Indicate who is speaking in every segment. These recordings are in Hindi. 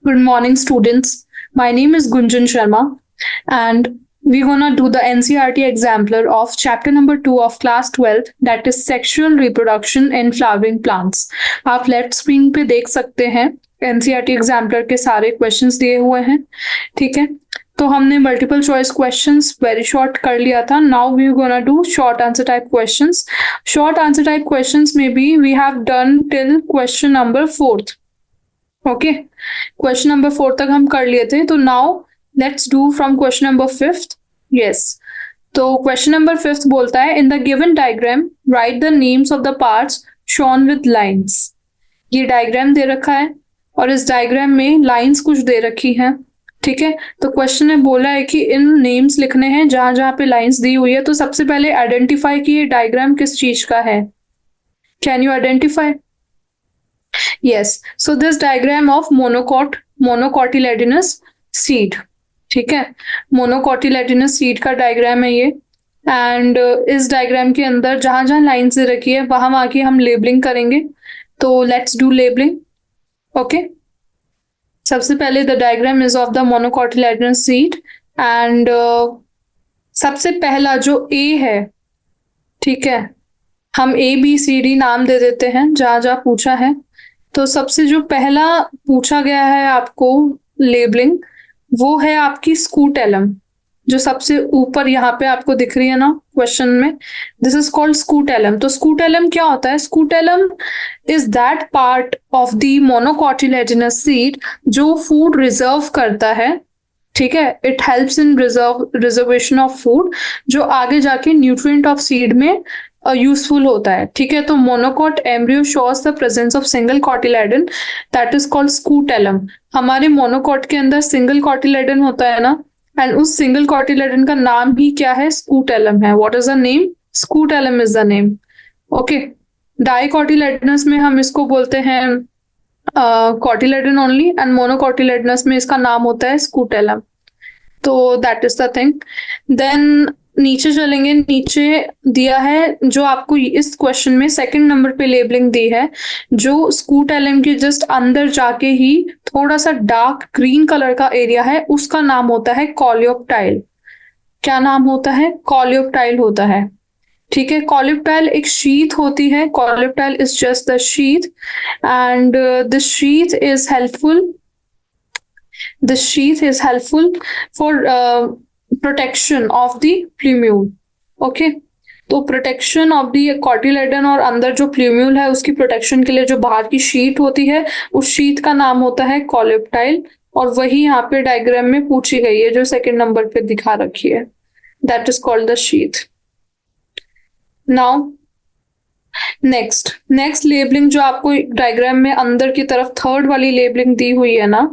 Speaker 1: Good morning, students. My name is Gunjan Sharma, and we're gonna do the NCRT exemplar of chapter number 2 of class 12, that is sexual reproduction in flowering plants. आप लेफ्ट स्क्रीन पे देख सकते हैं एनसीईआरटी एग्जाम्पलर के सारे क्वेश्चंस दिए हुए हैं. ठीक है, तो हमने multiple choice questions very short कर लिया था. Now we gonna do short answer type questions. Short answer type questions में भी we have done till question number 4. Okay, question number 4 तक हम कर लिए थे. तो now let's do from question number 5. Yes, तो क्वेश्चन नंबर 5 बोलता है in the given diagram write the names of the parts shown with lines. ये डायग्राम दे रखा है और इस डायग्राम में लाइंस कुछ दे रखी हैं. ठीक है, तो क्वेश्चन ने बोला है कि इन नेम्स लिखने हैं जहां जहां पे लाइंस दी हुई है. तो सबसे पहले आइडेंटिफाई कि ये डायग्राम किस चीज का है. Can you identify? Yes, so this diagram of monocotyledonous seed. ठीक है, monocotyledonous seed का डायग्राम है ये. एंड इस डायग्राम के अंदर जहां जहां लाइन्स दे रखी है वहां आके हम लेबलिंग करेंगे. तो लेट्स डू लेबलिंग. ओके, सबसे पहले the diagram is of the monocotyledonous seed and सबसे पहला जो ए है, ठीक है, हम ABCD नाम दे देते हैं जहां जहां पूछा है. तो सबसे जो पहला पूछा गया है आपको लेबलिंग, वो है आपकी स्कूटेलम, जो सबसे ऊपर यहाँ पे आपको दिख रही है ना क्वेश्चन में. This is called scutellum. तो स्कूटेलम क्या होता है? Scutellum is that part of the monocotyledonous seed जो फूड रिजर्व करता है. ठीक है, it helps in reservation of food, जो आगे जाके न्यूट्रिएंट ऑफ सीड में यूजफुल होता है. ठीक है, तो monocot embryo shows the presence of single cotyledon that is called scutellum. हमारे मोनोकॉट के अंदर सिंगल कॉटिलेडन होता है ना, एंड उस सिंगल कॉटिलेडन का नाम ही क्या है? स्कूटेलम है. What is the name? Scutellum is the name. Okay, dicotyledonous में हम इसको बोलते हैं कॉटिलेडन ओनली, एंड मोनोकॉटिलेडनस में इसका नाम होता है स्कूटेलम. तो that is the thing. Then नीचे चलेंगे. नीचे दिया है जो आपको इस क्वेश्चन में सेकंड नंबर पे लेबलिंग दी है, जो स्कूटेलम के जस्ट अंदर जाके ही थोड़ा सा डार्क ग्रीन कलर का एरिया है, उसका नाम होता है कॉलियोप्टाइल. क्या नाम होता है? कॉलियोप्टाइल होता है. ठीक है, कॉलियोप्टाइल एक शीथ होती है. Coleoptile is just the sheath and this sheath is helpful. This sheath is helpful for protection of the plumule. Okay, तो प्रोटेक्शन ऑफ द कॉटिलेडन और अंदर जो प्ल्यूम्यूल है उसकी प्रोटेक्शन के लिए जो बाहर की शीट होती है, उस शीट का नाम होता है कॉलियोप्टाइल. और वही यहाँ पे डायग्राम में पूछी गई है जो सेकंड नंबर पे दिखा रखी है. That is called the sheet. Now next labelling जो आपको डायग्राम में अंदर की तरफ थर्ड वाली लेबलिंग दी हुई है ना,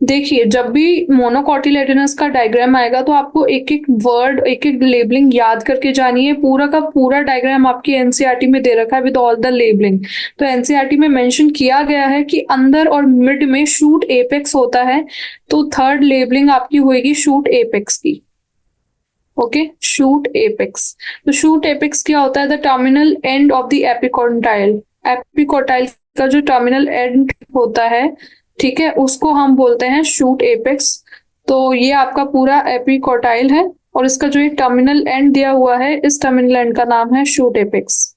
Speaker 1: देखिए जब भी मोनोकोटिलेडोनस का डायग्राम आएगा तो आपको एक एक वर्ड, एक एक लेबलिंग याद करके जानी है. पूरा का पूरा डायग्राम आपकी एनसीईआरटी में दे रखा है विद ऑल द लेबलिंग. तो एनसीईआरटी में मेंशन किया गया है कि अंदर और मिड में शूट एपेक्स होता है. तो थर्ड लेबलिंग आपकी होगी शूट एपेक्स की. Okay, shoot apex. तो शूट एपेक्स क्या होता है? The terminal and of the epicotyl. Epicotyl का जो टर्मिनल एंड होता है, ठीक है, उसको हम बोलते हैं शूट एपेक्स. तो ये आपका पूरा एपिकोटाइल है और इसका जो एक टर्मिनल एंड दिया हुआ है, इस टर्मिनल एंड का नाम है शूट एपेक्स.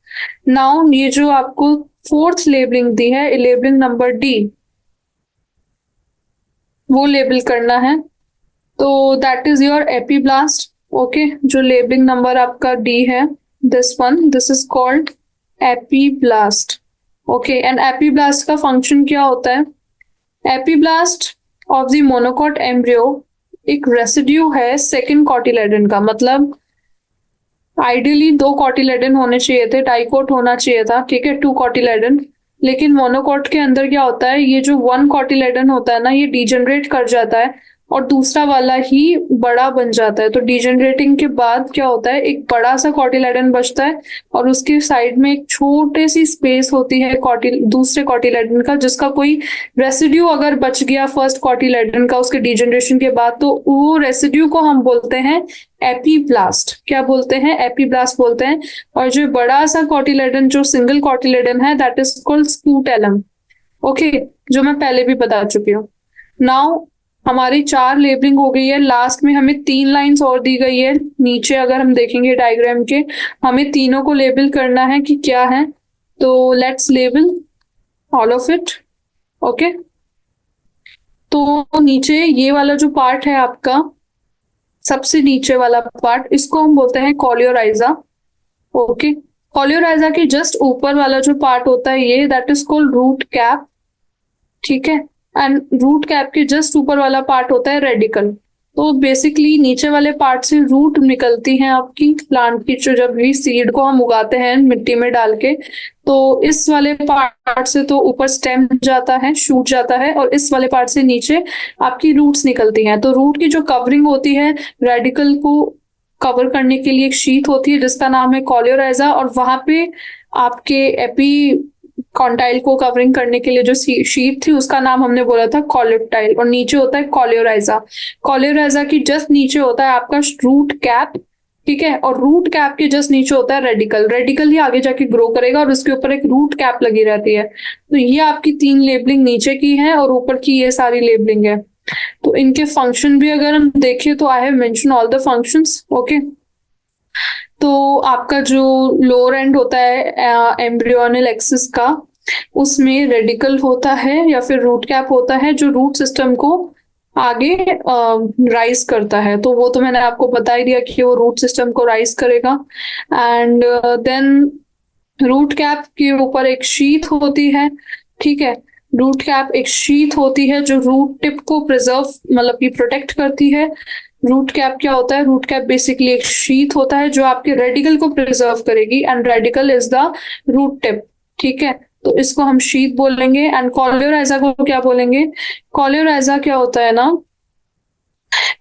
Speaker 1: नाउ ये जो आपको फोर्थ लेबलिंग दी है, लेबलिंग नंबर डी, वो लेबल करना है. तो that is your epiblast. Okay, जो लेबलिंग नंबर आपका डी है, this one, this is called epiblast. Okay, and epiblast का फंक्शन क्या होता है? Epiblast of the monocot embryo एक रेसिड्यू है सेकंड कॉटिलेडन का. मतलब आइडियली 2 कॉटिलेडन होने चाहिए थे, डाइकोट होना चाहिए था. ठीक है, 2 कॉटिलेडन. लेकिन मोनोकॉट के अंदर क्या होता है, ये जो 1 कॉटिलेडन होता है ना, ये डिजेनरेट कर जाता है और दूसरा वाला ही बड़ा बन जाता है. तो डिजेनरेटिंग के बाद क्या होता है, एक बड़ा सा कॉटिलेडन बचता है और उसके साइड में एक छोटे सी स्पेस होती है दूसरे कॉटिलेडन का, जिसका कोई रेसिड्यू अगर बच गया फर्स्ट कॉटिलेडन का उसके डिजेनरेशन के बाद, तो वो रेसिड्यू को हम बोलते हैं एपीब्लास्ट. क्या बोलते हैं? एपीब्लास्ट बोलते हैं. और जो बड़ा सा कॉटिलेडन, जो सिंगल कॉटिलेडन है, that is called scutellum. Okay, जो मैं पहले भी बता चुकी हूँ. नाउ हमारी 4 लेबलिंग हो गई है, लास्ट में हमें 3 लाइंस और दी गई है नीचे। अगर हम देखेंगे डायग्राम के, हमें तीनों को लेबल करना है कि क्या है। तो let's label all of it. Okay, तो नीचे ये वाला जो पार्ट है आपका, सबसे नीचे वाला पार्ट, इसको हम बोलते हैं कॉलियोराइजा। ओके, कॉलियोराइजा के जस्ट ऊपर वाला जो पार्ट होता है ये, that is called root cap. ठीक है, एंड रूट कैप के जस्ट ऊपर वाला पार्ट होता है रेडिकल। तो बेसिकली नीचे वाले पार्ट से रूट निकलती हैं आपकी प्लांट की, जो जब भी सीड को हम उगाते हैं मिट्टी में डाल के, तो इस वाले पार्ट से तो ऊपर स्टेम जाता है, शूट जाता है, और इस वाले पार्ट से नीचे आपकी रूट्स निकलती हैं। तो रूट की जो कवरिंग होती है, रेडिकल को कवर करने के लिए एक शीट होती है जिसका नाम है कॉलियोराइजा, और वहां पे आपके एपी कॉन्टाइल को कवरिंग करने के लिए जो शीट थी उसका नाम हमने बोला था कॉलियोटाइल, और नीचे होता है कॉलियोराइजा। कॉलियोराइजा की जस्ट नीचे होता है आपका रूट कैप। ठीक है, और रूट कैप के जस्ट नीचे होता है रेडिकल। रेडिकल ही आगे जाके ग्रो करेगा और उसके ऊपर एक रूट कैप लगी रहती है। तो ये आपकी 3 लेबलिंग नीचे की है और ऊपर की ये सारी लेबलिंग है। तो इनके फंक्शन भी अगर हम देखें तो I have mention all the functions. Okay, तो आपका जो लोअर एंड होता है एम्ब्रियोनल एक्सिस का, उसमें रेडिकल होता है या फिर रूट कैप होता है जो रूट सिस्टम को आगे राइज करता है। तो वो तो मैंने आपको बता ही दिया कि वो रूट सिस्टम को राइज करेगा। एंड देन रूट कैप के ऊपर एक शीथ होती है। ठीक है, रूट कैप एक शीथ होती है जो रूट टिप को प्रिजर्व, मतलब कि प्रोटेक्ट करती है। रूट कैप क्या होता है? रूट कैप बेसिकली एक शीथ होता है जो आपके रेडिकल को प्रिजर्व करेगी, and radical is the root tip. ठीक है, तो इसको हम शीथ बोलेंगे। एंड कॉलियोराइजा को क्या बोलेंगे? कॉलियोराइजा क्या होता है ना,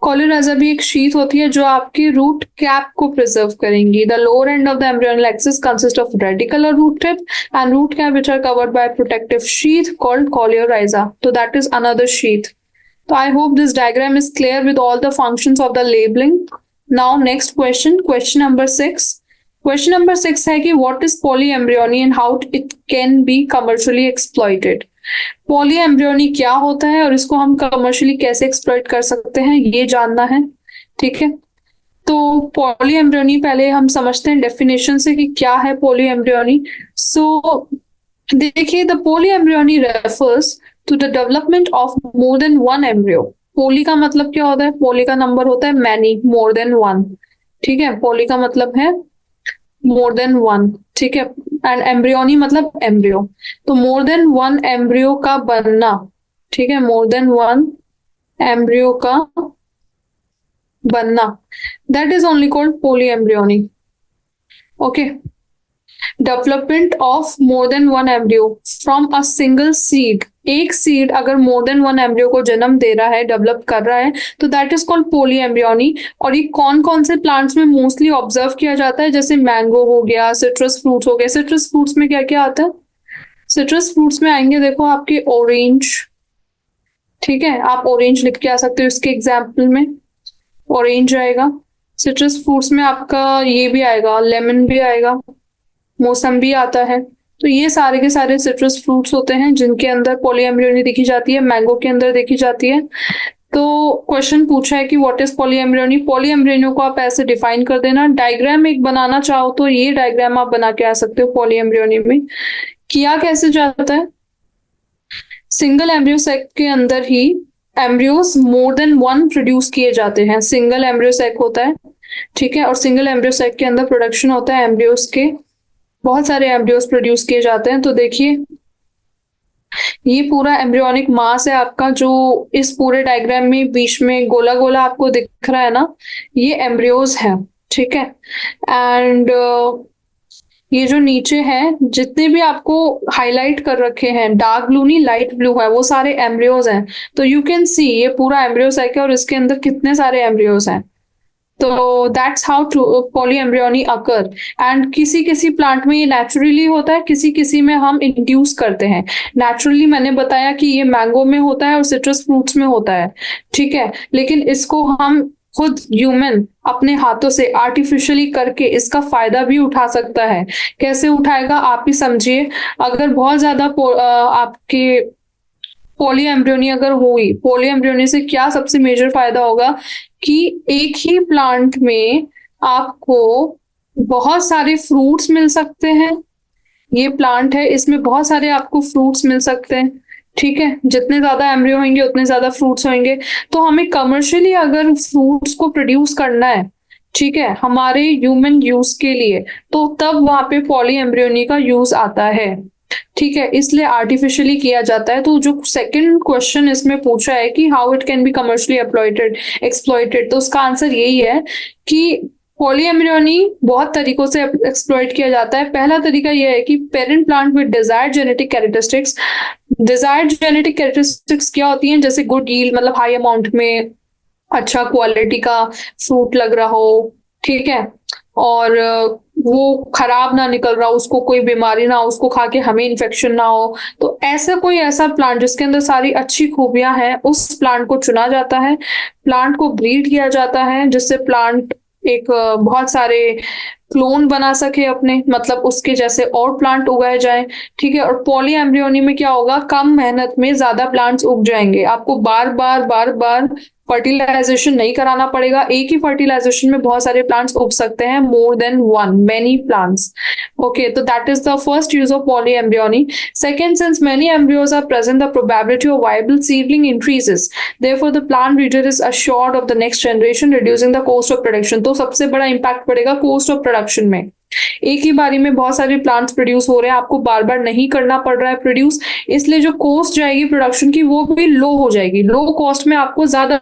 Speaker 1: कॉलियोराइजा भी एक शीथ होती है जो आपकी रूट कैप को प्रिजर्व करेंगी। The lower end of the embryonal axis consist of radicle और root tip and root cap which are covered by protective sheath called coleorhiza. तो that is another sheath. So I hope this diagram is clear with all the functions of the labeling. Now next question, question number 6. Question number 6 है कि what is polyembryony and how it can be commercially exploited. Polyembryony क्या होता है और इसको हम commercially कैसे exploit कर सकते हैं, ये जानना है। ठीक है, तो polyembryony पहले हम समझते हैं definition से कि क्या है polyembryony. So देखिए, the polyembryony refers to the development of more than one embryo. पोली का मतलब क्या होता है? पोली का नंबर होता है मैनी, मोर देन वन। ठीक है, पोली का मतलब है मोर देन वन। ठीक है, एंड एम्ब्रियोनी मतलब एम्ब्रियो। तो मोर देन वन एम्ब्रियो का बनना। ठीक है, मोर देन वन एम्ब्रियो का बनना, that is only called polyembryony. Okay, development of more than one embryo from a single seed. एक सीड अगर मोर देन वन एम्ब्रियो को जन्म दे रहा है, डेवलप कर रहा है, तो that is called polyembryony. और ये कौन कौन से प्लांट्स में मोस्टली ऑब्जर्व किया जाता है? जैसे मैंगो हो गया, सिट्रस फ्रूट्स हो गए। सिट्रस फ्रूट्स में क्या क्या आता है? सिट्रस फ्रूट्स में आएंगे, देखो आपके ऑरेंज। ठीक है, आप ऑरेंज लिख के आ सकते हो इसके एग्जाम्पल में, ऑरेंज आएगा। सिट्रस फ्रूट्स में आपका ये भी आएगा, लेमन भी आएगा, मौसम्बी आता है। तो ये सारे के सारे सिट्रस फ्रूट्स होते हैं जिनके अंदर पॉलीएम्ब्रियोनी देखी जाती है। मैंगो के अंदर देखी जाती है। तो क्वेश्चन पूछा है कि व्हाट इज पॉलीएम्ब्रियोनी। पॉलीएम्ब्रियोनी को आप ऐसे डिफाइन कर देना। डायग्राम एक बनाना चाहो तो ये डायग्राम आप बना के आ सकते हो। पॉलीएम्ब्रियोनी में किया कैसे जाता है? सिंगल एम्ब्रियो सेक के अंदर ही embryos more than one produce किए जाते हैं। सिंगल एम्ब्रियो सेक होता है। ठीक है, और सिंगल एम्ब्रियो सेक के अंदर प्रोडक्शन होता है एम्ब्रियोस के, बहुत सारे एम्ब्रियोस प्रोड्यूस किए जाते हैं। तो देखिए, ये पूरा एम्ब्रियोनिक मास है आपका, जो इस पूरे डायग्राम में बीच में गोला गोला आपको दिख रहा है ना, ये एम्ब्रियोस है। ठीक है, एंड ये जो नीचे है, जितने भी आपको हाईलाइट कर रखे हैं, डार्क ब्लू नहीं लाइट ब्लू है, वो सारे एम्ब्रियोस हैं। तो यू कैन सी ये पूरा एम्ब्रियोस है और इसके अंदर कितने सारे एम्ब्रियोस हैं। तो that's how polyembryony occur. And किसी किसी प्लांट में ये नेचुरली होता है, किसी किसी में हम इंड्यूस करते हैं। नेचुरली मैंने बताया कि ये मैंगो में होता है और सिट्रस फ्रूट्स में होता है। ठीक है, लेकिन इसको हम खुद ह्यूमन अपने हाथों से आर्टिफिशियली करके इसका फायदा भी उठा सकता है। कैसे उठाएगा आप ही समझिए। अगर बहुत ज्यादा आपके पॉली एम्ब्रियोनी अगर हुई, पॉली एम्ब्रियोनी से क्या सबसे मेजर फायदा होगा कि एक ही प्लांट में आपको बहुत सारे फ्रूट्स मिल सकते हैं। ये प्लांट है, इसमें बहुत सारे आपको फ्रूट्स मिल सकते हैं। ठीक है, जितने ज्यादा एम्ब्रियो होंगे उतने ज्यादा फ्रूट्स होंगे। तो हमें कमर्शियली अगर फ्रूट्स को प्रोड्यूस करना है, ठीक है, हमारे ह्यूमन यूज के लिए, तो तब वहां पे पॉली एम्ब्रियोनी का यूज आता है। ठीक है, इसलिए आर्टिफिशियली किया जाता है। तो जो सेकंड क्वेश्चन इसमें पूछा है कि how it can be commercially exploited, तो उसका आंसर यही है कि पॉली एम्ब्रियोनी बहुत तरीकों से एक्सप्लॉइट किया जाता है। पहला तरीका यह है कि parent plant with desired genetic characteristics. Desired genetic characteristics क्या होती हैं? जैसे गुड यील्ड, मतलब हाई अमाउंट में अच्छा क्वालिटी का फ्रूट लग रहा हो, ठीक है, और वो खराब ना निकल रहा हो, उसको कोई बीमारी ना हो, उसको खा के हमें इन्फेक्शन ना हो। तो ऐसा प्लांट जिसके अंदर सारी अच्छी खूबियां हैं, उस प्लांट को चुना जाता है, प्लांट को ब्रीड किया जाता है, जिससे प्लांट एक बहुत सारे क्लोन बना सके अपने, मतलब उसके जैसे और प्लांट उगाए जाए। ठीक है, और पॉली एम्ब्रियोनी में क्या होगा, कम मेहनत में ज्यादा प्लांट्स उग जाएंगे। आपको बार बार फर्टिलाइजेशन नहीं कराना पड़ेगा। एक ही फर्टिलाइजेशन में बहुत सारे प्लांट्स उग सकते हैं, more than one, many plants. Okay, तो that is the first use of polyembryony. Second, since many embryos are present, the probability of viable seedling increases. Therefore, the plant breeder is assured of the next generation, reducing the cost of production. तो सबसे बड़ा इम्पैक्ट पड़ेगा कोस्ट ऑफ प्रोडक्शन में। एक ही बारी में बहुत सारे प्लांट्स प्रोड्यूस हो रहे हैं, आपको बार बार नहीं करना पड़ रहा है प्रोड्यूस, इसलिए जो कॉस्ट जाएगी प्रोडक्शन की वो भी लो हो जाएगी। लो कॉस्ट में आपको ज्यादा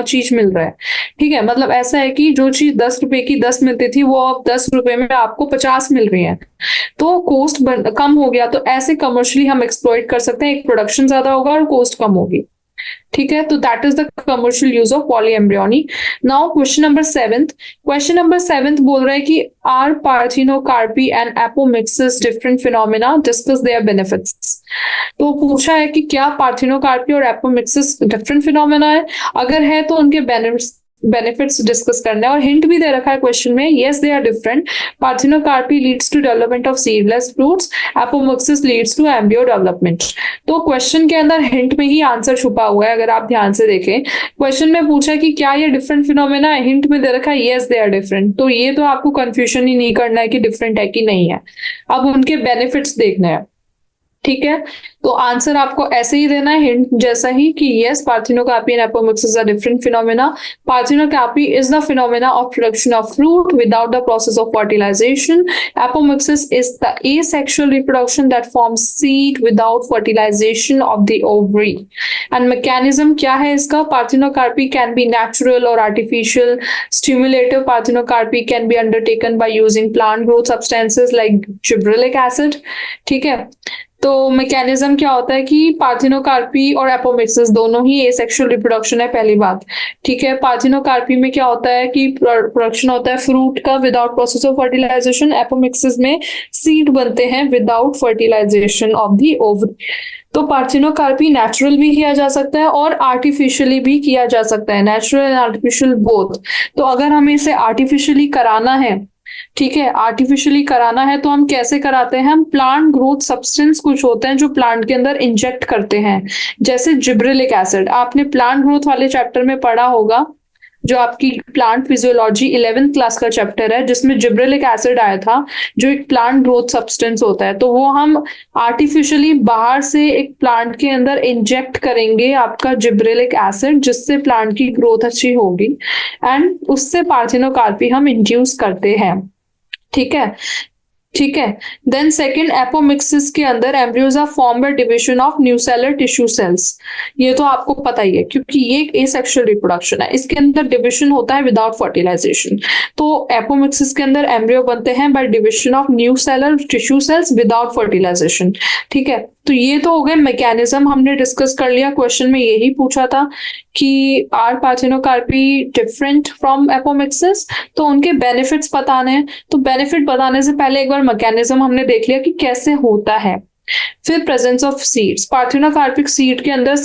Speaker 1: चीज मिल रहा है। ठीक है, मतलब ऐसा है कि जो चीज 10 रुपए की 10 मिलती थी, वो अब 10 रुपए में आपको 50 मिल रही है। तो कॉस्ट कम हो गया। तो ऐसे कमर्शियली हम एक्सप्लॉइट कर सकते हैं, एक प्रोडक्शन ज्यादा होगा और कॉस्ट कम होगी। ठीक है, तो that is the commercial use of polyembryony. Now question number 7। Question number 7 बोल रहा है कि are parthenocarpy and apomixis different phenomena, discuss their benefits. तो पूछा है कि क्या पार्थिनोकार्पी और एपोमिक्सिस डिफरेंट फिनोमेना है, अगर है तो उनके बेनिफिट्स डिस्कस करना है। और हिंट भी दे रखा है क्वेश्चन में, yes they are different. Parthenocarpy leads to development of seedless fruits, apomixis leads to embryo development. तो क्वेश्चन के अंदर हिंट में ही आंसर छुपा हुआ है, अगर आप ध्यान से देखें। क्वेश्चन में पूछा कि क्या ये डिफरेंट फिनोमेना है, हिंट में दे रखा है यस दे आर डिफरेंट। तो ये तो आपको कंफ्यूजन ही नहीं करना है कि डिफरेंट है कि नहीं है, अब उनके बेनिफिट्स देखने हैं। ठीक है, तो आंसर आपको ऐसे ही देना है, हिंट जैसा ही, कि yes parthenocarpy and apomixis are different phenomena. Parthenocarpy is the phenomena of production of fruit without the process of fertilisation. Apomixis is the asexual reproduction that forms seed without fertilization of the ovary. And mechanism क्या है इसका? Parthenocarpy can be natural or artificial. Stimulative parthenocarpy can be undertaken by using plant growth substances like gibberellic acid. ठीक है, तो मैकेनिज्म क्या होता है कि पार्थिनोकार्पी और एपोमिक्सिस दोनों ही एसेक्सुअल रिप्रोडक्शन है, पहली बात। ठीक है, पार्थिनोकार्पी में क्या होता है कि प्रोडक्शन होता है फ्रूट का without process of fertilisation, apomixis में सीड बनते हैं without fertilisation of the ovary. तो पार्थिनोकार्पी नेचुरल भी किया जा सकता है और आर्टिफिशियली भी किया जा सकता है, नेचुरल एंड आर्टिफिशियल बोथ। तो अगर हमें इसे आर्टिफिशियली कराना है, ठीक है, आर्टिफिशियली कराना है, तो हम कैसे कराते हैं? हम प्लांट ग्रोथ सब्सटेंस कुछ होते हैं जो प्लांट के अंदर इंजेक्ट करते हैं, जैसे जिब्रेलिक एसिड। आपने प्लांट ग्रोथ वाले चैप्टर में पढ़ा होगा, जो आपकी प्लांट फिजियोलॉजी 11th क्लास का चैप्टर है, जिसमें जिब्रेलिक एसिड आया था, जो एक प्लांट ग्रोथ सब्सटेंस होता है। तो वो हम आर्टिफिशियली बाहर से एक प्लांट के अंदर इंजेक्ट करेंगे आपका जिब्रेलिक एसिड, जिससे प्लांट की ग्रोथ अच्छी होगी, एंड उससे पार्थिनोकार्पी हम इंड्यूस करते हैं। ठीक है, ठीक है। देन सेकंड, एपोमिक्सिस के अंदर embryos are form by division of nucellar tissue cells. ये तो आपको पता ही है, क्योंकि ये एक एसेक्सुअल रिप्रोडक्शन है, इसके अंदर डिविजन होता है विदाउट फर्टिलाइजेशन। तो एपोमिक्सिस के अंदर एम्ब्रियो बनते हैं by division of nucellar tissue cells without fertilisation. ठीक है, तो ये तो हो गए मैकेनिज्म, हमने डिस्कस कर लिया। क्वेश्चन में यही पूछा था कि are parthenocarpy different from apomixis, तो उनके बेनिफिट्स बताने हैं। तो बेनिफिट बताने से पहले एक बार मैकेनिज्म हमने देख लिया कि कैसे होता है। फिर presence of seeds, parthenocarpic seed के अंदर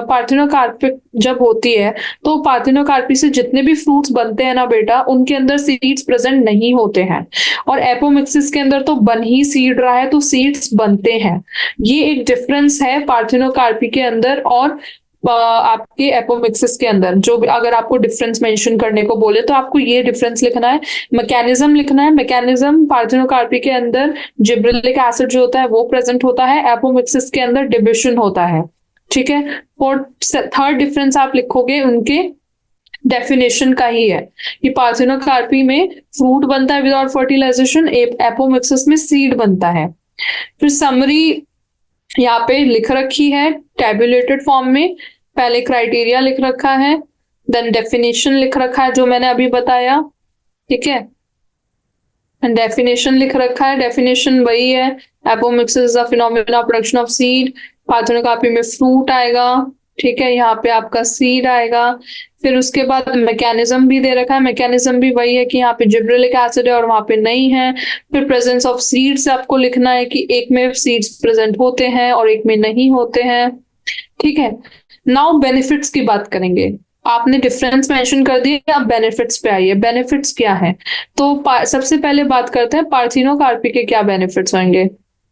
Speaker 1: पार्थिनोकार्पिक जब होती है तो पार्थिनोकार्पी से जितने भी फ्रूट्स बनते हैं ना बेटा, उनके अंदर सीड्स प्रेजेंट नहीं होते हैं। और एपोमिक्सिस के अंदर तो बन ही सीड रहा है तो सीड्स बनते हैं। ये एक डिफरेंस है पार्थिनोकार्पी के अंदर और आपके एपोमिक्सिस के अंदर। जो अगर आपको डिफरेंस मेंशन करने को बोले तो आपको ये डिफरेंस लिखना है, मैकेनिज्म लिखना है। मैकेनिज्म, पार्थिनोकार्पी के अंदर जिब्रेलिक एसिड जो होता है वो प्रेजेंट होता है, एपोमिक्सिस के अंदर डिविशन होता है। ठीक है। और थर्ड डिफरेंस आप लिखोगे उनके डेफिनेशन का ही है कि पार्थिनोकार्पी में फ्रूट बनता है विदाउट फर्टिलाइजेशन, एपोमिक्सिस में सीड बनता है। फिर समरी यहाँ पे लिख रखी है टैबुलेटेड फॉर्म में। पहले क्राइटेरिया लिख रखा है, देन डेफिनेशन लिख रखा है जो मैंने अभी बताया। ठीक है, डेफिनेशन लिख रखा है। डेफिनेशन वही है, apomixis is a phenomena production of seed. Parthenocarpy में फ्रूट आएगा। ठीक है, यहाँ पे आपका सीड आएगा। फिर उसके बाद मैकेनिज्म भी दे रखा है। मैकेनिज्म भी वही है कि यहाँ पे जिब्रेलिक एसिड है और वहां पे नहीं है। फिर प्रेजेंस ऑफ सीड्स आपको लिखना है कि एक में सीड्स प्रेजेंट होते हैं और एक में नहीं होते हैं। ठीक है, नाउ बेनिफिट्स की बात करेंगे। आपने डिफरेंस मेंशन कर दिया, अब बेनिफिट्स पे आइए। बेनिफिट्स क्या है? तो सबसे पहले बात करते हैं पार्थिनोकार्पी के क्या बेनिफिट्स होंगे।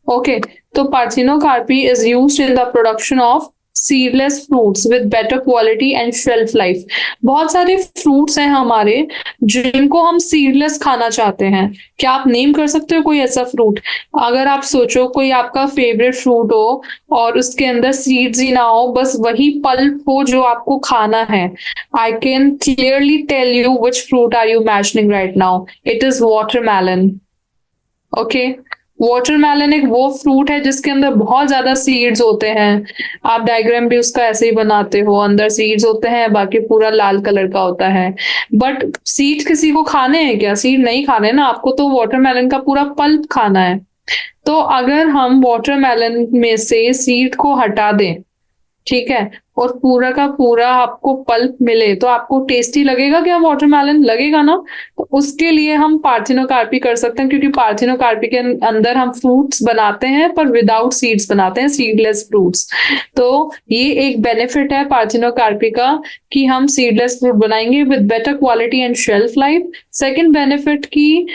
Speaker 1: ओके, तो parthenocarpy is used in the production of seedless fruits with better quality and shelf life. बहुत सारे फ्रूट्स हैं हमारे जिनको हम सीडलेस खाना चाहते हैं। क्या आप नेम कर सकते हो कोई ऐसा फ्रूट? अगर आप सोचो कोई आपका फेवरेट फ्रूट हो और उसके अंदर सीड्स ही ना हो, बस वही पल्प हो जो आपको खाना है। I can clearly tell you which fruit are you imagining right now. It is watermelon. Okay, watermelon एक वो फ्रूट है जिसके अंदर बहुत ज्यादा सीड्स होते हैं। आप डायग्राम भी उसका ऐसे ही बनाते हो, अंदर सीड्स होते हैं, बाकी पूरा लाल कलर का होता है। बट सीड्स किसी को खाने हैं क्या? सीड नहीं खाने ना, आपको तो वाटरमेलन का पूरा पल्प खाना है। तो अगर हम वाटरमेलन में से सीड को हटा दें, ठीक है, और पूरा का पूरा आपको पल्प मिले, तो आपको टेस्टी लगेगा क्या? वाटरमेलन लगेगा ना। तो उसके लिए हम पार्थिनोकार्पी कर सकते हैं, क्योंकि पार्थिनोकार्पी के अंदर हम फ्रूट्स बनाते हैं पर विदाउट सीड्स बनाते हैं, सीडलेस फ्रूट्स। तो ये एक बेनिफिट है पार्थिनोकार्पी का कि हम सीडलेस फ्रूट बनाएंगे with better quality and shelf life. Second benefit की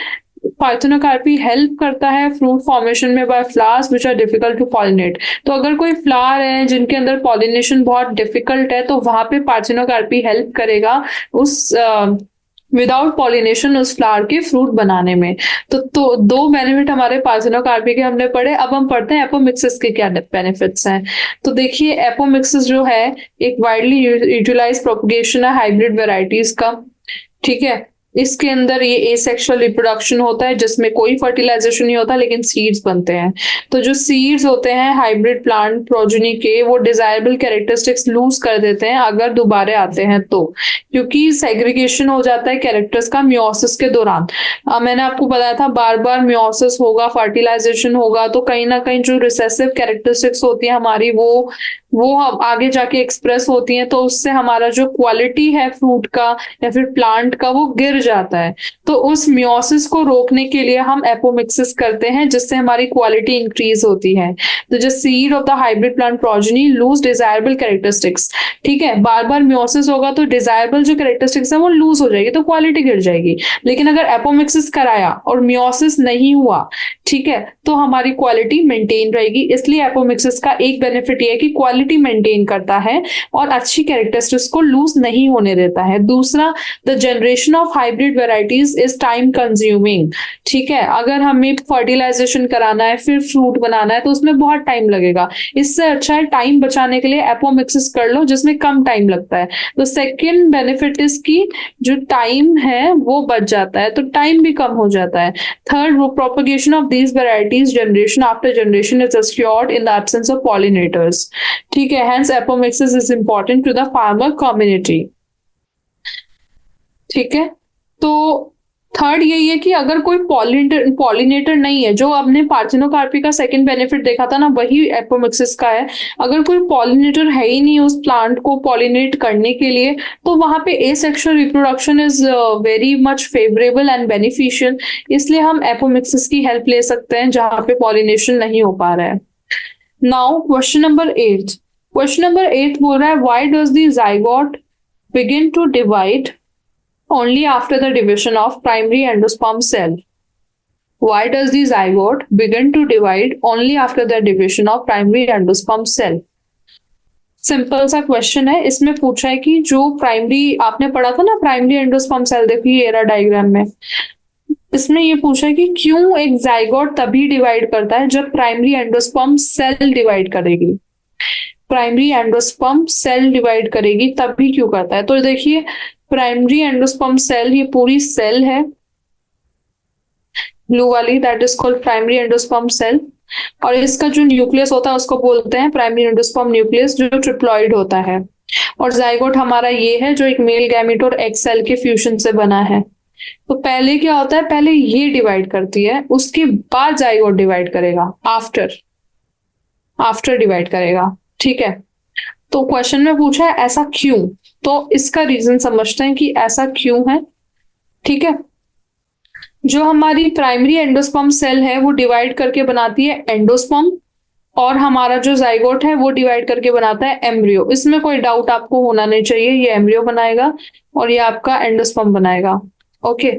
Speaker 1: पार्थिनोकार्पी हेल्प करता है फ्रूट फॉर्मेशन में by flowers which are difficult to pollinate. तो अगर कोई फ्लावर है जिनके अंदर पॉलिनेशन बहुत डिफिकल्ट है, तो वहां पे पार्थिनोकार्पी हेल्प करेगा उस विदाउट पॉलिनेशन उस फ्लावर के फ्रूट बनाने में। तो दो बेनिफिट हमारे पार्थिनोकार्पी के हमने पढ़े। अब हम पढ़ते हैं एपोमिक्सिस के क्या बेनिफिट्स हैं। तो देखिए, एपोमिक्सिस जो है एक वाइडली यूटिलाइज प्रोपगेशन है हाइब्रिड वेराइटीज का। ठीक है, इसके अंदर ये एसेक्सुअल रिप्रोडक्शन होता है जिसमें कोई फर्टिलाइजेशन नहीं होता लेकिन सीड्स बनते हैं। तो जो सीड्स होते हैं हाइब्रिड प्लांट प्रोजेनी के, वो डिजायरेबल कैरेक्टरिस्टिक्स लूज कर देते हैं अगर दोबारा आते हैं तो, क्योंकि सेग्रीगेशन हो जाता है कैरेक्टर्स का मियोसिस के दौरान। मैंने आपको बताया था बार बार मियोसिस होगा, फर्टिलाइजेशन होगा, तो कहीं ना कहीं जो रिसेसिव कैरेक्टरिस्टिक्स होती है हमारी वो आगे जाके एक्सप्रेस होती हैं, तो उससे हमारा जो क्वालिटी है फ्रूट का या फिर प्लांट का वो गिर जाता है। तो उस मियोसिस को रोकने के लिए हम एपोमिक्सिस करते हैं जिससे हमारी क्वालिटी इंक्रीज होती है। तो जो seed of the hybrid plant progeny lose desirable characteristics. ठीक है, बार बार मियोसिस होगा तो डिजायरेबल जो कैरेक्टरिस्टिक्स है वो लूज हो जाएगी, तो क्वालिटी गिर जाएगी। लेकिन अगर एपोमिक्सिस कराया और मियोसिस नहीं हुआ, ठीक है, तो हमारी क्वालिटी मेंटेन रहेगी। इसलिए एपोमिक्सिस का एक बेनिफिट ये है कि क्वालिटी मेंटेन करता है और अच्छी कैरेक्टरिस्टिक्स को लूज नहीं होने देता है। दूसरा, the generation of hybrid varieties is time consuming. ठीक है, अगर हमें फर्टिलाइजेशन कराना है फिर फ्रूट बनाना है तो उसमें बहुत टाइम लगेगा। इससे अच्छा है टाइम बचाने के लिए एपोमिक्सिस कर लो जिसमें कम टाइम लगता है। तो सेकेंड बेनिफिट इसकी जो टाइम है वो बच जाता है, तो टाइम भी कम हो जाता है। Third, propagation of these varieties generation after generation is assured in the absence of pollinators. ठीक है, hence apomixis is important to the farmer community. ठीक है, तो थर्ड यही है कि अगर कोई पॉलिनेटर नहीं है, जो आपने पार्थिनोकार्पी का सेकंड बेनिफिट देखा था ना, वही एपोमिक्सिस का है। अगर कोई पॉलिनेटर है ही नहीं उस प्लांट को पॉलिनेट करने के लिए, तो वहां पे asexual reproduction is very much favourable and beneficial. इसलिए हम एपोमिक्सिस की हेल्प ले सकते हैं जहां पे पॉलिनेशन नहीं हो पा रहा है। Now question number 8। Question number 8 बोल रहा है why does the zygote begin to divide only after the division of primary endosperm cell? Why does the zygote begin to divide only after the division of primary endosperm cell? Simple सा क्वेश्चन है। इसमें पूछा है कि जो प्राइमरी आपने पढ़ा था ना, प्राइमरी एंडोस्पर्म सेल, देखिए एरा डायग्राम में, इसमें ये पूछा है कि क्यों एक जाइगोट तभी डिवाइड करता है जब प्राइमरी एंडोस्पर्म सेल डिवाइड करेगी। प्राइमरी एंडोस्पर्म सेल डिवाइड करेगी तभी क्यों करता है। तो देखिए प्राइमरी एंडोस्पर्म सेल, ये पूरी सेल है ब्लू वाली, that is called primary endosperm cell. और इसका जो न्यूक्लियस होता है उसको बोलते हैं प्राइमरी एंडोस्पर्म न्यूक्लियस, जो ट्रिप्लॉइड होता है। और जाइगोट हमारा ये है जो एक मेल गैमेट और एग सेल के फ्यूजन से बना है। तो पहले क्या होता है, पहले ये डिवाइड करती है, उसके बाद जाइगोट डिवाइड करेगा, आफ्टर डिवाइड करेगा। ठीक है, तो क्वेश्चन में पूछा है ऐसा क्यों, तो इसका रीजन समझते हैं कि ऐसा क्यों है। ठीक है, जो हमारी प्राइमरी एंडोस्पर्म सेल है वो डिवाइड करके बनाती है एंडोस्पर्म, और हमारा जो जाइगोट है वो डिवाइड करके बनाता है एम्ब्रियो। इसमें कोई डाउट आपको होना नहीं चाहिए, ये एम्ब्रियो बनाएगा और ये आपका एंडोस्पर्म बनाएगा। ओके,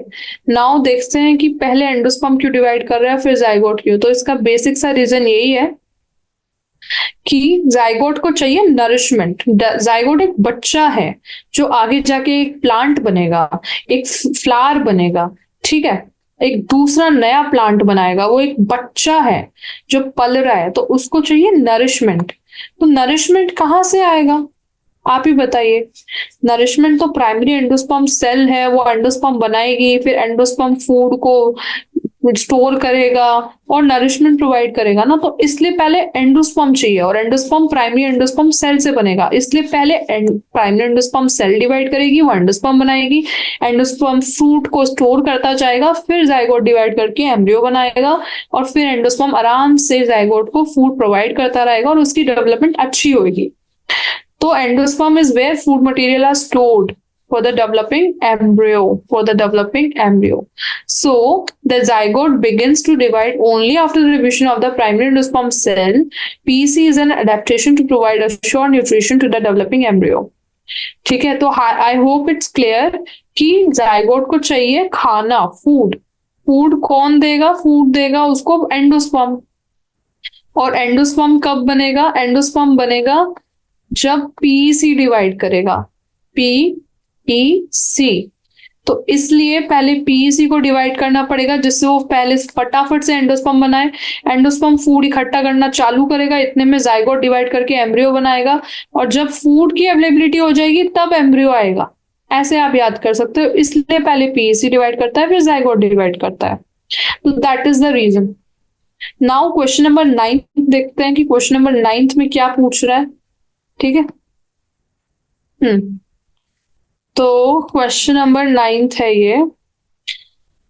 Speaker 1: नाउ देखते हैं कि पहले एंडोस्पर्म क्यों डिवाइड कर रहा है फिर जाइगोट क्यों। तो इसका बेसिक सा रीजन यही है कि जाइगोट को चाहिए नरिशमेंट। जाइगोट एक बच्चा है जो आगे जाके एक प्लांट बनेगा, एक फ्लावर बनेगा। ठीक है, एक दूसरा नया प्लांट बनाएगा, वो एक बच्चा है जो पल रहा है, तो उसको चाहिए नरिशमेंट। तो नरिशमेंट कहाँ से आएगा, आप ही बताइए। नरिशमेंट तो प्राइमरी एंडोस्पर्म सेल है, वो एंडोस्पर्म बनाएगी, फिर एंडोस्पर्म फूड को स्टोर करेगा और नरिशमेंट प्रोवाइड करेगा ना। तो इसलिए पहले एंडोस्पर्म चाहिए, और एंडोस्पर्म प्राइमरी एंडोस्पर्म सेल से बनेगा, इसलिए पहले प्राइमरी एंडोस्पर्म सेल डिवाइड करेगी, वो एंडोस्पर्म बनाएगी, एंडोस्पर्म फ्रूट को स्टोर करता जाएगा, फिर जाइगोट डिवाइड करके एम्ब्रियो बनाएगा, और फिर एंडोस्पर्म आराम से जाइगोट को फूड प्रोवाइड करता रहेगा और उसकी डेवलपमेंट अच्छी होगी। तो endosperm is where food material are stored for the developing embryo. So the zygote begins to divide only after the division of the primary endosperm cell. PEC is an adaptation to provide a sure nutrition to the developing embryo. ठीक है, तो आई होप इट्स क्लियर कि जाइगोट को चाहिए खाना, फूड कौन देगा, फूड देगा उसको एंडोस्पर्म। और एंडोस्पर्म कब बनेगा, एंडोस्पर्म बनेगा जब पीईसी डिवाइड करेगा, पीईसी। तो इसलिए पहले पीईसी को डिवाइड करना पड़ेगा जिससे वो पहले फटाफट से एंडोस्पर्म बनाए। एंडोस्पर्म फूड इकट्ठा करना चालू करेगा, इतने में जाइगोट डिवाइड करके एम्ब्रियो बनाएगा, और जब फूड की अवेलेबिलिटी हो जाएगी तब एम्ब्रियो आएगा। ऐसे आप याद कर सकते हो, इसलिए पहले पीईसी डिवाइड करता है फिर जाइगोट डिवाइड करता है। तो that is the reason. Now question number 9 देखते हैं कि क्वेश्चन नंबर 9 में क्या पूछ रहा है। ठीक है, तो क्वेश्चन नंबर 9 है ये।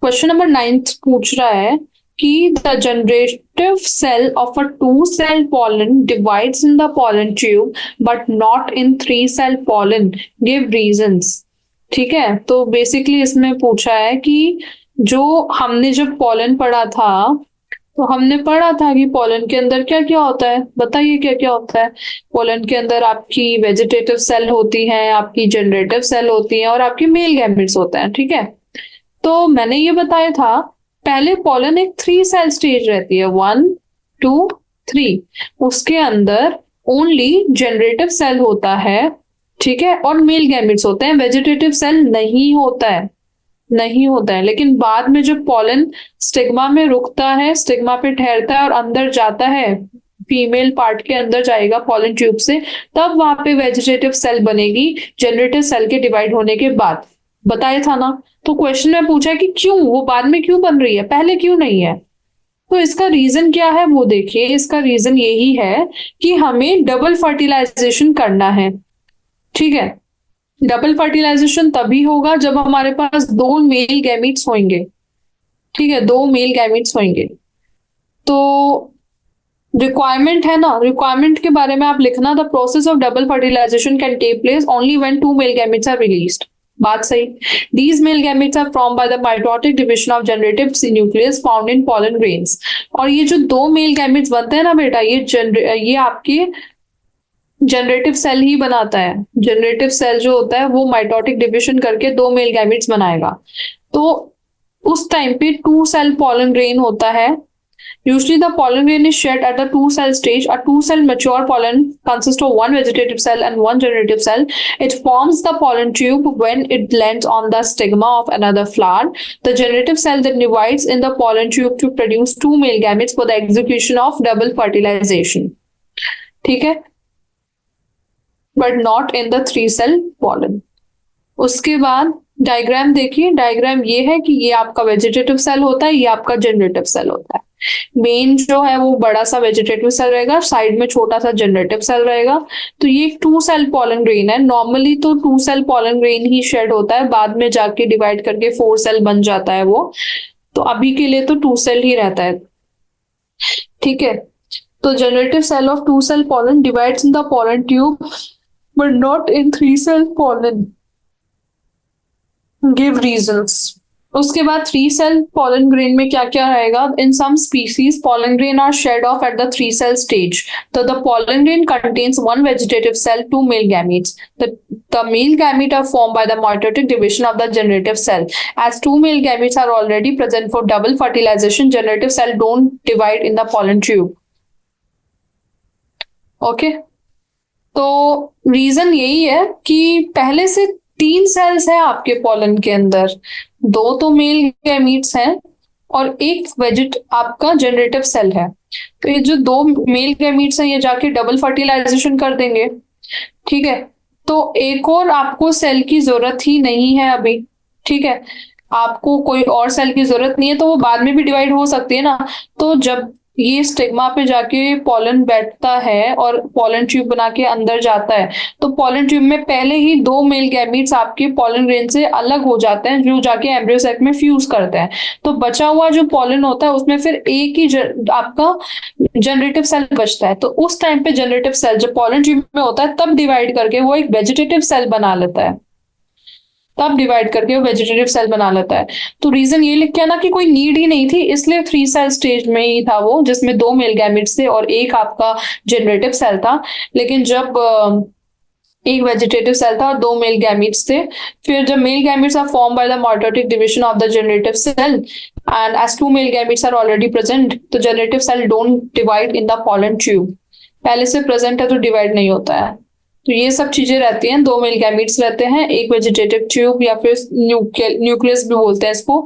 Speaker 1: क्वेश्चन नंबर 9 पूछ रहा है कि the generative cell of a 2-cell pollen divides in the pollen tube but not in 3-cell pollen, give reasons. ठीक है, तो बेसिकली इसमें पूछा है कि जो हमने जब पॉलन पढ़ा था तो हमने पढ़ा था कि पोलन के अंदर क्या क्या होता है, बताइए क्या क्या होता है। पोलन के अंदर आपकी वेजिटेटिव सेल होती है, आपकी जनरेटिव सेल होती है, और आपकी मेल गैमेट्स होते हैं। ठीक है, तो मैंने ये बताया था पहले पोलन एक 3-cell स्टेज रहती है, 1 2 3। उसके अंदर ओनली जनरेटिव सेल होता है, ठीक है, और मेल गैमेट्स होते हैं, वेजिटेटिव सेल नहीं होता है। लेकिन बाद में जब पोलन स्टिग्मा में रुकता है, स्टिग्मा पे ठहरता है और अंदर जाता है, फीमेल पार्ट के अंदर जाएगा पोलन ट्यूब से, तब वहां पे वेजिटेटिव सेल बनेगी जनरेटिव सेल के डिवाइड होने के बाद। बताया था ना। तो क्वेश्चन में पूछा कि क्यों वो बाद में क्यों बन रही है, पहले क्यों नहीं है। तो इसका रीजन क्या है वो देखिए। इसका रीजन यही है कि हमें डबल फर्टिलाइजेशन करना है। ठीक है, डबल फर्टिलाइजेशन तभी होगा जब हमारे पास 2 मेल गैमीट्स होंगे। ठीक है, 2 मेल गैमीट्स होंगे। तो रिक्वायरमेंट है ना, रिक्वायरमेंट के बारे में आप लिखना, the process of double fertilisation can take place only when 2 male gametes are released. बात सही। These male gametes are formed by the mitotic division of generative nucleus found in pollen grains। और ये जो दो मेल गैमेट्स बनते हैं ना बेटा, ये आपके जनरेटिव सेल ही बनाता है। जनरेटिव सेल जो होता है वो माइटोटिक डिविजन करके दो मेल गैमेट्स बनाएगा। तो उस टाइम पे टू सेल pollen grain होता है। Usually the pollen grain is shed at the two cell stage. A two cell mature pollen consists of one vegetative cell and one generative cell. It forms the pollen tube when it lands on the stigma of another flower. The generative cell then divides in the pollen tube to produce two male gametes for the execution of double fertilization. ठीक है, but not in the three cell pollen। उसके बाद डायग्राम देखिए, डायग्राम ये है कि ये आपका वेजिटेटिव सेल होता है, ये आपका जनरेटिव सेल होता है। मेन जो है वो बड़ा सा वेजिटेटिव सेल रहेगा, साइड में छोटा सा जनरेटिव सेल रहेगा। तो ये टू सेल pollen grain है। नॉर्मली तो टू सेल pollen grain ही शेड होता है, बाद में जाके डिवाइड करके फोर सेल बन जाता है वो। तो अभी के लिए तो टू सेल ही रहता है, ठीक है। तो generative cell of two cell pollen divides in the pollen tube but not in three cell pollen। Give reasons. उसके बाद थ्री सेल pollen grain में क्या क्या रहेगा? In some species pollen grain are shed off at the three cell stage. तो the pollen grain contains one vegetative cell, two male gametes। The male gamete are formed by the mitotic division of the generative cell. As two male gametes are already present for double fertilization, generative cell don't divide in the pollen tube। Okay, तो रीजन यही है कि पहले से तीन सेल्स हैं आपके पॉलन के अंदर, दो तो मेल गैमीट्स हैं और एक वेजिट आपका जनरेटिव सेल है। तो ये जो दो मेल गैमीट्स हैं ये जाके डबल फर्टिलाइजेशन कर देंगे, ठीक है। तो एक और आपको सेल की जरूरत ही नहीं है अभी, ठीक है। आपको कोई और सेल की जरूरत नहीं है, तो वो बाद में भी डिवाइड हो सकती है ना। तो जब ये स्टिग्मा पे जाके पॉलन बैठता है और पॉलन ट्यूब बना के अंदर जाता है, तो पॉलन ट्यूब में पहले ही दो मेल गैमीट्स आपके पॉलन ग्रेन से अलग हो जाते हैं, जो जाके एम्ब्रियो सैक में फ्यूज करते हैं। तो बचा हुआ जो पॉलन होता है उसमें फिर एक ही आपका जनरेटिव सेल बचता है। तो उस टाइम पे जनरेटिव सेल जब पॉलन ट्यूब में होता है तब डिवाइड करके वो एक वेजिटेटिव सेल बना लेता है, तब डिवाइड करके वो वेजिटेटिव सेल बना लेता है। तो रीजन ये लिख के ना कि कोई नीड ही नहीं थी, इसलिए थ्री सेल स्टेज में ही था वो, जिसमें दो मेल गैमेट्स थे और एक आपका जनरेटिव सेल था। लेकिन जब एक वेजिटेटिव सेल था और दो मेल गैमेट्स थे, फिर जब male gametes are form by the mitotic division of the generative cell and as two male gametes are already present, तो generative cell don't divide in the pollen tube. पहले से प्रेजेंट है तो डिवाइड नहीं होता है। तो ये सब चीजें रहती हैं, दो मेल गैमेट्स रहते हैं, एक वेजिटेटिव ट्यूब या फिर न्यूक्लियस भी बोलते हैं इसको।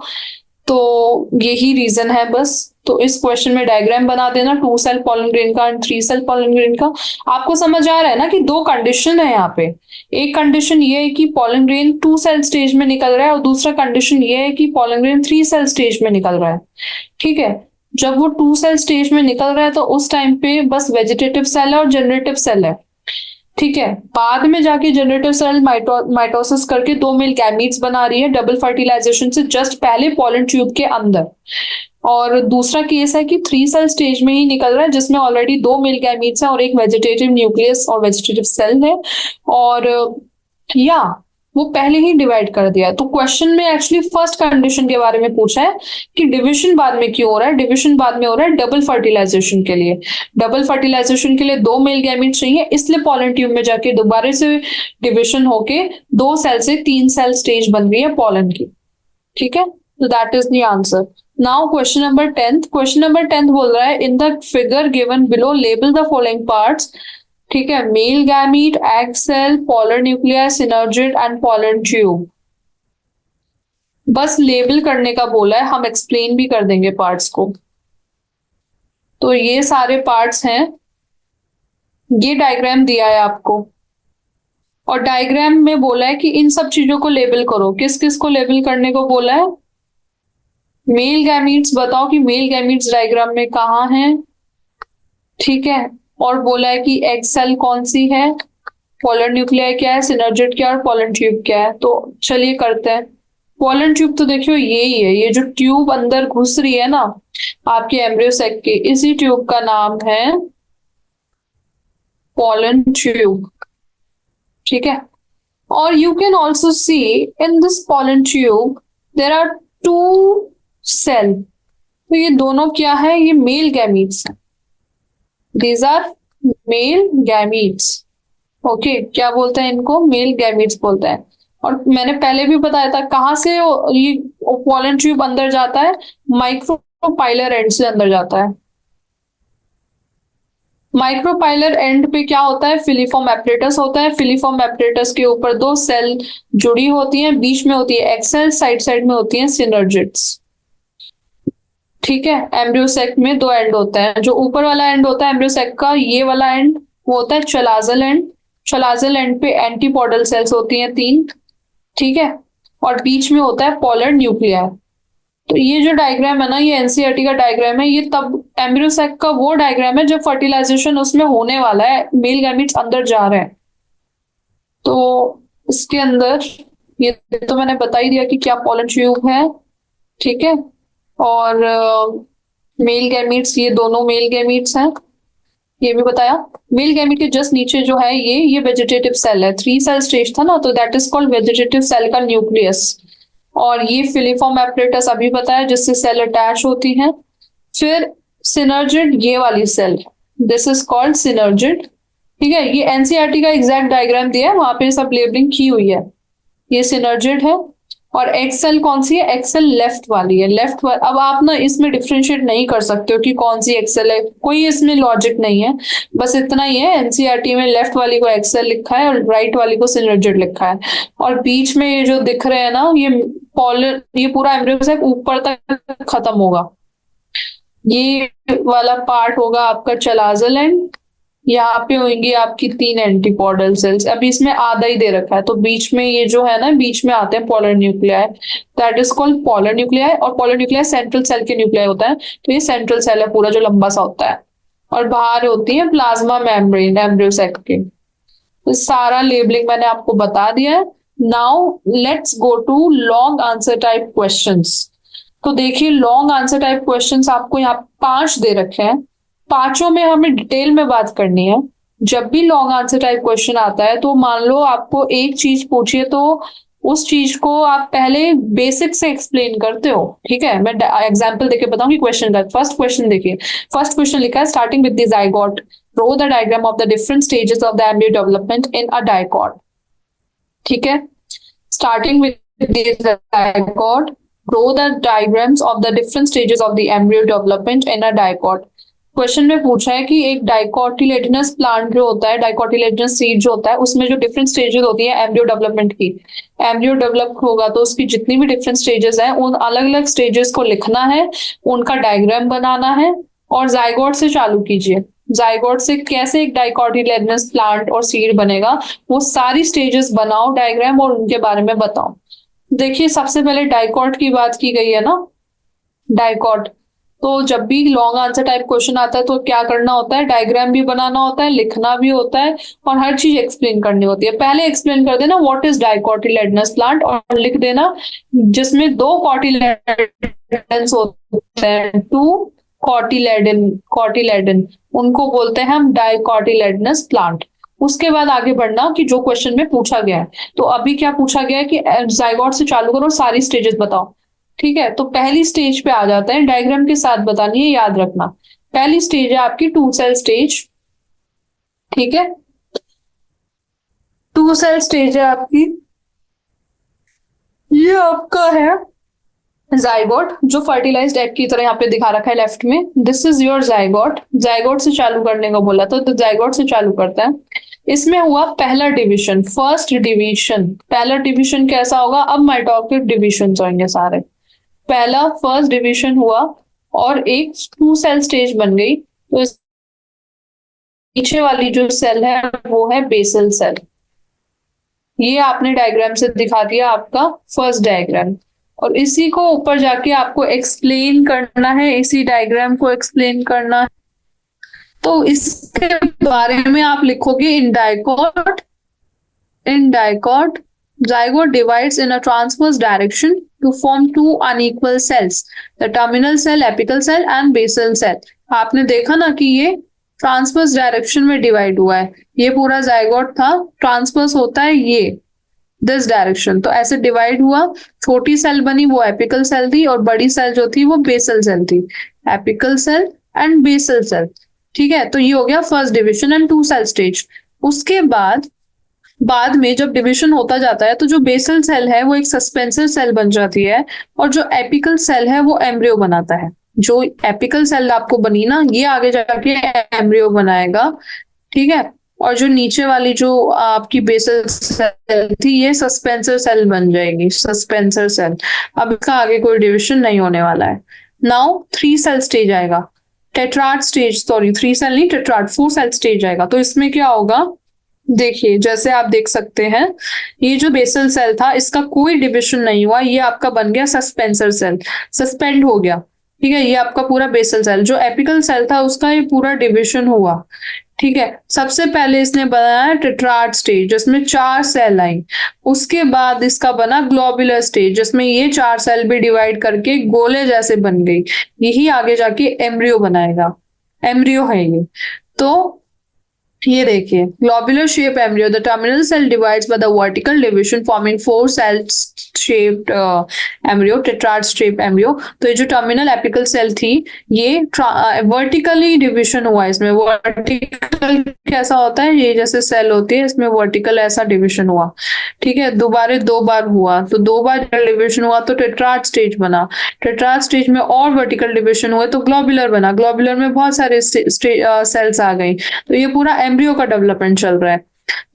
Speaker 1: तो यही रीजन है बस। तो इस क्वेश्चन में डायग्राम बना देना टू सेल pollen grain का and three cell pollen grain का। आपको समझ आ रहा है ना कि दो कंडीशन है यहाँ पे। एक कंडीशन ये है कि pollen grain two cell stage में निकल रहा है और दूसरा कंडीशन ये है कि pollen grain three cell stage में निकल रहा है, ठीक है। जब वो टू सेल स्टेज में निकल रहा है तो उस टाइम पे बस वेजिटेटिव सेल है और जनरेटिव सेल है, ठीक है। बाद में जाके जनरेटिव सेल माइटोसिस करके दो मेल गैमीट्स बना रही है डबल फर्टिलाइजेशन से जस्ट पहले पॉलन ट्यूब के अंदर। और दूसरा केस है कि थ्री सेल स्टेज में ही निकल रहा है, जिसमें ऑलरेडी दो मेल गैमीट्स हैं और एक वेजिटेटिव न्यूक्लियस और वेजिटेटिव सेल है, और या वो पहले ही डिवाइड कर दिया। तो क्वेश्चन में एक्चुअली फर्स्ट कंडीशन के बारे में पूछा है कि डिविजन बाद में क्यों हो रहा है। डिविजन बाद में हो रहा है डबल फर्टिलाइजेशन के लिए। डबल फर्टिलाइजेशन के लिए दो मेल गैमीट चाहिए, इसलिए पॉलन ट्यूब में जाके दोबारा से डिविजन होके दो सेल से तीन सेल स्टेज बन रही है पॉलन की, ठीक है। तो that is the answer. Now question number 10। Question number 10 बोल रहा है in the figure given below label the following parts, ठीक है। Male gamete, egg cell, polar nucleus, synergid and pollen tube. बस लेबल करने का बोला है, हम एक्सप्लेन भी कर देंगे पार्ट्स को। तो ये सारे पार्ट्स हैं, ये डायग्राम दिया है आपको और डायग्राम में बोला है कि इन सब चीजों को लेबल करो। किस किस को लेबल करने को बोला है? मेल गैमीट्स बताओ कि मेल गैमीट्स डायग्राम में कहाँ हैं, ठीक है। और बोला है कि एग सेल कौन सी है, पोलर न्यूक्लियाई क्या है, सिनर्जिड क्या है और पोलन ट्यूब क्या है। तो चलिए करते हैं। पोलन ट्यूब तो देखियो यही है, ये जो ट्यूब अंदर घुस रही है ना आपके एम्ब्रियो सैक के, इसी ट्यूब का नाम है पोलन ट्यूब, ठीक है। Or you can also see in this pollen tube there are two cell. तो ये दोनों क्या है, ये मेल गैमीट्स हैं. These are male gametes. Okay, क्या बोलते हैं इनको, मेल गैमीट्स बोलते हैं. और मैंने पहले भी बताया था कहाँ से ये पोलन ट्यूब अंदर जाता है, माइक्रोपाइलर एंड से अंदर जाता है. माइक्रोपाइलर एंड पे क्या होता है, फिलीफॉर्म एपरेटस होता है. फिलीफॉर्म एपरेटस के ऊपर दो सेल जुड़ी होती हैं, बीच में होती है एक्सेल, साइड साइड में होती है सिनर्जिड्स. ठीक है, एम्ब्रियोसेक में दो एंड होते हैं. जो ऊपर वाला एंड होता है एम्ब्रियोसेक का, ये वाला एंड वो होता है चलाजल एंड. चलाजल एंड पे एंटीपोडल सेल्स होती हैं 3. ठीक है, और बीच में होता है पोलर न्यूक्लियर. तो ये जो डायग्राम है ना, ये एनसीईआरटी का डायग्राम है. ये तब एम्ब्रियोसेक का वो डायग्राम है जब फर्टिलाइजेशन उसमें होने वाला है, मेल गैमीट्स अंदर जा रहे हैं. तो इसके अंदर ये तो मैंने बता ही दिया कि क्या पोलन ट्यूब है. ठीक है, और मेल गैमीट्स, ये दोनों मेल गैमीट्स हैं, ये भी बताया. मेल गैमीट के जस्ट नीचे जो है ये वेजिटेटिव सेल है. 3 सेल स्टेज था ना, तो that is called vegetative cell का न्यूक्लियस. और ये फिलीफॉर्म एपरेटस अभी बताया जिससे सेल अटैच होती है. फिर सिनर्जिड, ये वाली cell, this is called synergid. ठीक है, ये एनसीईआरटी का एग्जैक्ट डायग्राम दिया है, वहां पे सब लेबलिंग की हुई है. ये सिनर्जिड है. और एक्सेल कौन सी है, एक्सेल लेफ्ट वाली है. लेफ्ट वाली, अब आप ना इसमें डिफ्रेंशिएट नहीं कर सकते हो कि कौन सी एक्सेल है, कोई इसमें लॉजिक नहीं है. बस इतना ही है, एनसीईआरटी में लेफ्ट वाली को एक्सेल लिखा है और राइट वाली को सिनर्जिड लिखा है. और बीच में ये जो दिख रहे हैं ना, ये पॉलर, ये पूरा एम्ब्रियोसेक ऊपर तक खत्म होगा. ये वाला पार्ट होगा आपका चलाजल एंड. यहाँ पे होंगी आपकी 3 एंटीपोडल सेल्स. अभी इसमें आधा ही दे रखा है, तो बीच में ये जो है ना, बीच में आते हैं polar nuclei, that is called polar nuclei. और पोलर न्यूक्लियाई सेंट्रल सेल के न्यूक्लियाई होता है, तो ये सेंट्रल सेल है पूरा जो लंबा सा होता है. और बाहर होती है प्लाज्मा मेम्ब्रेन एम्ब्रियोसेक के. तो सारा लेबलिंग मैंने आपको बता दिया है. Now let's go to long answer type questions. तो देखिए, लॉन्ग आंसर टाइप क्वेश्चंस आपको यहाँ 5 दे रखे हैं. पांचों में हमें डिटेल में बात करनी है. जब भी लॉन्ग आंसर टाइप क्वेश्चन आता है, तो मान लो आपको एक चीज पूछिए, तो उस चीज को आप पहले बेसिक से एक्सप्लेन करते हो. ठीक है, मैं एग्जांपल देके बताऊंगी क्वेश्चन का. फर्स्ट क्वेश्चन देखिए, फर्स्ट क्वेश्चन लिखा है starting with the zygote, draw the diagram of the different stages of the embryo development in a dicot. ठीक है, starting with the zygote, draw the diagrams of the different stages of the embryo development in a dicot. Question में पूछा है कि एक डाइकोटिलेडनस प्लांट जो होता है, डाइकोटिलेडनस सीड जो होता है, उसमें जो डिफरेंट स्टेजेस होती है एम्ब्रियो डेवलपमेंट की. एम्ब्रियो डेवलप होगा तो उसकी जितनी भी डिफरेंट स्टेजेस हैं, उन अलग अलग स्टेजेस को लिखना है, उनका डायग्राम बनाना है. और जाइगोट से चालू कीजिए. जाइगोट से कैसे एक डाइकोटिलेडनस प्लांट और सीड बनेगा, वो सारी स्टेजेस बनाओ डायग्राम, और उनके बारे में बताओ. देखिए, सबसे पहले डाइकॉट की बात की गई है ना. डाइकॉट, तो जब भी लॉन्ग आंसर टाइप क्वेश्चन आता है तो क्या करना होता है, डायग्राम भी बनाना होता है, लिखना भी होता है, और हर चीज एक्सप्लेन करनी होती है. पहले एक्सप्लेन कर देना व्हाट इज डाइकोटिलेडनस प्लांट, और लिख देना जिसमें 2 कॉटिलेडन्स होते हैं, 2 कॉटिलेडन, उनको बोलते हैं हम डाइकोटिलेडनस प्लांट. उसके बाद आगे बढ़ना कि जो क्वेश्चन में पूछा गया है. तो अभी क्या पूछा गया है कि जाइगोट से चालू करो, सारी स्टेजेस बताओ. ठीक है, तो पहली स्टेज पे आ जाते हैं, डायग्राम के साथ बतानी है, याद रखना. पहली स्टेज है आपकी 2 सेल स्टेज. ठीक है, 2 सेल स्टेज है आपकी. ये आपका है जाइगोट, जो फर्टिलाइज्ड एग की तरह यहाँ पे दिखा रखा है लेफ्ट में. This is your zygote. Zygote से चालू करने को बोला तो जाइगोट से चालू करता है. इसमें हुआ पहला डिवीजन, फर्स्ट डिवीजन. पहला डिवीजन कैसा होगा, अब माइटोटिक डिविजन होंगे सारे. पहला फर्स्ट डिवीजन हुआ और एक 2 सेल स्टेज बन गई. तो इस पीछे वाली जो सेल है वो है बेसल सेल. ये आपने डायग्राम से दिखा दिया आपका फर्स्ट डायग्राम. और इसी को ऊपर जाके आपको एक्सप्लेन करना है, इसी डायग्राम को एक्सप्लेन करना है. तो इसके बारे में आप लिखोगे in dicot, zygote divides in a transverse direction to form 2 unequal cells, the terminal cell, apical cell and basal cell. आपने देखा ना कि ये ट्रांसवर्स डायरेक्शन में डिवाइड हुआ है. ये पूरा जाइगोट था, ट्रांसवर्स होता है ये. This direction. तो ऐसे डिवाइड हुआ, छोटी सेल बनी वो एपिकल सेल थी और बड़ी सेल जो थी वो बेसल सेल थी। Apical cell and basal cell. ठीक है, तो ये हो गया first division and two cell stage. उसके बाद में जब डिवीजन होता जाता है तो जो बेसल सेल है वो एक सस्पेंसर सेल बन जाती है और जो एपिकल सेल है वो एम्ब्रियो बनाता है। जो एपिकल सेल आपको बनी ना, ये आगे जाके एम्ब्रियो बनाएगा। ठीक है, और जो नीचे वाली जो आपकी बेसल सेल थी ये सस्पेंसर सेल बन जाएगी, सस्पेंसर सेल। अब इसका आगे कोई डिविजन नहीं होने वाला है। नाउ थ्री सेल स्टेज आएगा, tetrad stage, sorry three cell नहीं, टेट्राड फोर सेल स्टेज आएगा। तो इसमें क्या होगा, देखिए जैसे आप देख सकते हैं, ये जो बेसल सेल था इसका कोई डिविजन नहीं हुआ, ये आपका बन गया सस्पेंसर सेल, सस्पेंड हो गया। ठीक है, ये आपका पूरा बेसल सेल। जो एपिकल सेल था उसका ये पूरा डिविजन हुआ। ठीक है, सबसे पहले इसने बनाया टेट्राड स्टेज जिसमें चार सेल आई। उसके बाद इसका बना ग्लोबुलर स्टेज जिसमें ये चार सेल भी डिवाइड करके गोले जैसे बन गई। यही आगे जाके एम्ब्रियो बनाएगा, एम्ब्रियो है ये। तो ये देखिए, globular shape embryo, the terminal cell divides by the vertical division forming four cell shaped embryo, tetrad shape embryo. तो ये जो टर्मिनल एपिकल सेल थी ये वर्टिकली डिवीजन हुआ। इसमें वर्टिकल कैसा होता है, ये जैसे सेल होती है इसमें वर्टिकल ऐसा डिवीजन हुआ। ठीक है, दोबारा दो बार हुआ, तो दो बार डिवीजन हुआ तो टेट्राड स्टेज बना। टेट्राड स्टेज में और वर्टिकल डिवीजन हुए तो ग्लोबुलर बना। ग्लोबुलर में बहुत सारे सेल्स आ गई। तो ये पूरा एम्ब्रियो का डेवलपमेंट चल रहा है।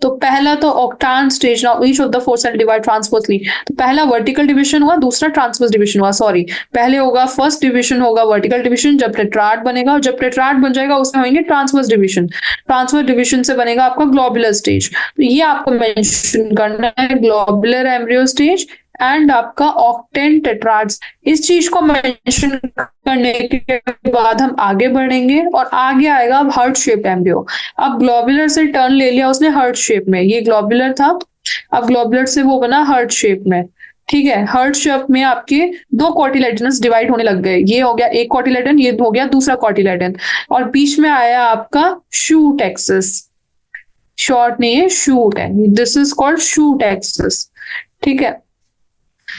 Speaker 1: तो पहला तो octant stage, now each of the four cell divide transversely. तो पहला वर्टिकल डिवीजन हुआ, दूसरा ट्रांसवर्स डिवीजन हुआ। सॉरी, पहले होगा फर्स्ट डिवीजन होगा वर्टिकल डिवीजन जब टेट्राड बनेगा, और जब टेट्राड बन जाएगा उसमें होंगे ट्रांसवर्स डिवीजन। ट्रांसवर्स डिवीजन से बनेगा आपका ग्लोबुलर स्टेज। तो ये आपको मेंशन करना है, ग्लोबुलर एम्ब्रियो स्टेज एंड आपका ऑक्टेन टेट्राड्स। इस चीज को मेंशन करने के बाद हम आगे बढ़ेंगे और आगे आएगा अब हार्ट शेप एम्ब्रियो। अब ग्लोबुलर से टर्न ले लिया उसने हार्ट शेप में, ये ग्लोबुलर था, अब ग्लोबुलर से वो बना हार्ट शेप में। ठीक है, हार्ट शेप में आपके दो कॉटिलेडन्स डिवाइड होने लग गए। ये हो गया एक कॉटिलेडन, ये हो गया दूसरा कॉटिलेडन, और बीच में आया आपका शूट एक्सिस। शॉर्ट नहीं है, शूट है, this is called shoot axis. ठीक है,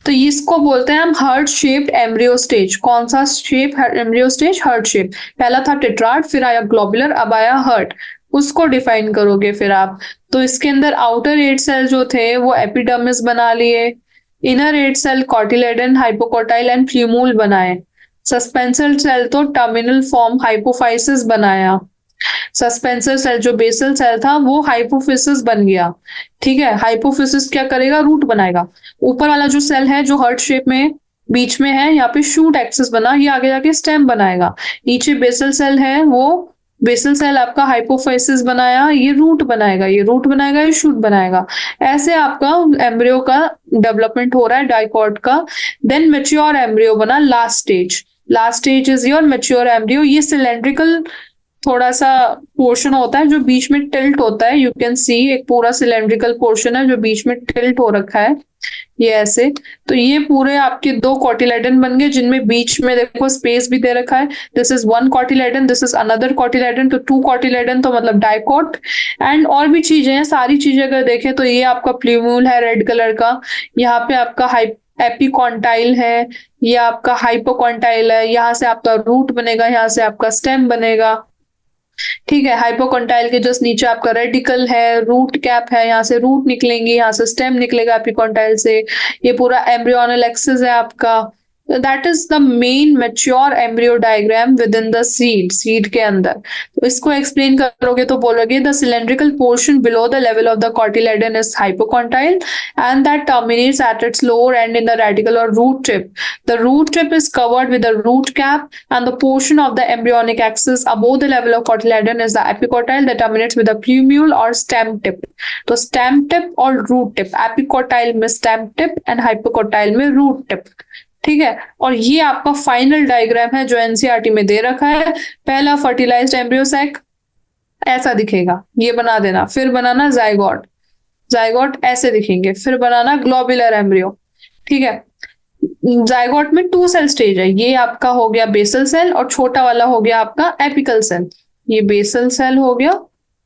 Speaker 1: तो इसको बोलते हैं हम हार्ट शेप्ड एम्ब्रियो स्टेज। कौन सा shape embryo stage, heart shape. पहला था टेट्राड, फिर आया ग्लोबुलर, अब आया हार्ट। उसको डिफाइन करोगे फिर आप, तो इसके अंदर आउटर 8 सेल जो थे वो एपिडर्मिस बना लिए, inner 8 cell cotyledon, hypocotyl and plumule बनाए। सस्पेंसर सेल तो टर्मिनल फॉर्म हाइपोफाइसिस बनाया। सस्पेंसर सेल जो बेसल सेल था वो हाइपोफिसिस बन गया। ठीक है, हाइपोफिसिस क्या करेगा, रूट बनाएगा। ऊपर वाला जो सेल है जो हार्ट शेप में बीच में है, यहाँ पे शूट एक्सिस बना, ये आगे जाके स्टेम बनाएगा। नीचे बेसल सेल है, वो बेसल सेल आपका हाइपोफाइसिस बनाया, ये रूट बनाएगा, ये रूट बनाएगा, ये शूट बनाएगा। ऐसे आपका एम्ब्रियो का डेवलपमेंट हो रहा है, डाइकॉट का। देन मेच्योर एम्ब्रियो बना, last stage. Last stage is your mature embryo. ये सिलेंड्रिकल थोड़ा सा पोर्शन होता है जो बीच में टिल्ट होता है, यू कैन सी एक पूरा सिलेंड्रिकल पोर्शन है जो बीच में टिल्ट हो रखा है, ये ऐसे। तो ये पूरे आपके दो कॉटिलेडन बन गए जिनमें बीच में देखो स्पेस भी दे रखा है। This is one cotyledon, this is another cotyledon, तो टू कॉटिलेडन तो मतलब डाइकॉट। एंड और भी चीजें हैं, सारी चीजें अगर देखें तो ये आपका प्ल्यूम्यूल है रेड कलर का, यहाँ पे आपका एपिकॉन्टाइल है, ये आपका हाइपोकॉन्टाइल है, यहाँ से आपका रूट बनेगा, यहाँ से आपका स्टेम बनेगा। ठीक है, हाइपोकॉन्टाइल के जस्ट नीचे आपका रेडिकल है, रूट कैप है, यहाँ से रूट निकलेंगे, यहाँ से स्टेम निकलेगा एपिकॉन्टाइल से। ये पूरा एम्ब्रियोनल एक्सिस है आपका। That is the main mature embryo diagram within the seed के अंदर। तो इसको एक्सप्लेन करोगे तो बोलोगे the cylindrical portion below the level of the cotyledon is hypocotyl and that terminates at its lower end in the radicle और root tip. The root tip is covered with a root cap, and the portion of the embryonic axis above the level of cotyledon is the epicotyle that terminates with a plumule or stem tip. तो stem tip और root tip, epicotyle में stem tip and hypocotyle में root tip. ठीक है, और ये आपका फाइनल डायग्राम है जो एनसीईआरटी में दे रखा है। पहला फर्टिलाइज्ड एम्ब्रियो सैक ऐसा दिखेगा, ये बना देना। फिर बनाना जाइगोट, जाइगोट ऐसे दिखेंगे। फिर बनाना ग्लोबुलर एम्ब्रियो। ठीक है, जाइगोट में टू सेल स्टेज है, ये आपका हो गया बेसल सेल और छोटा वाला हो गया आपका एपिकल सेल। ये बेसल सेल हो गया,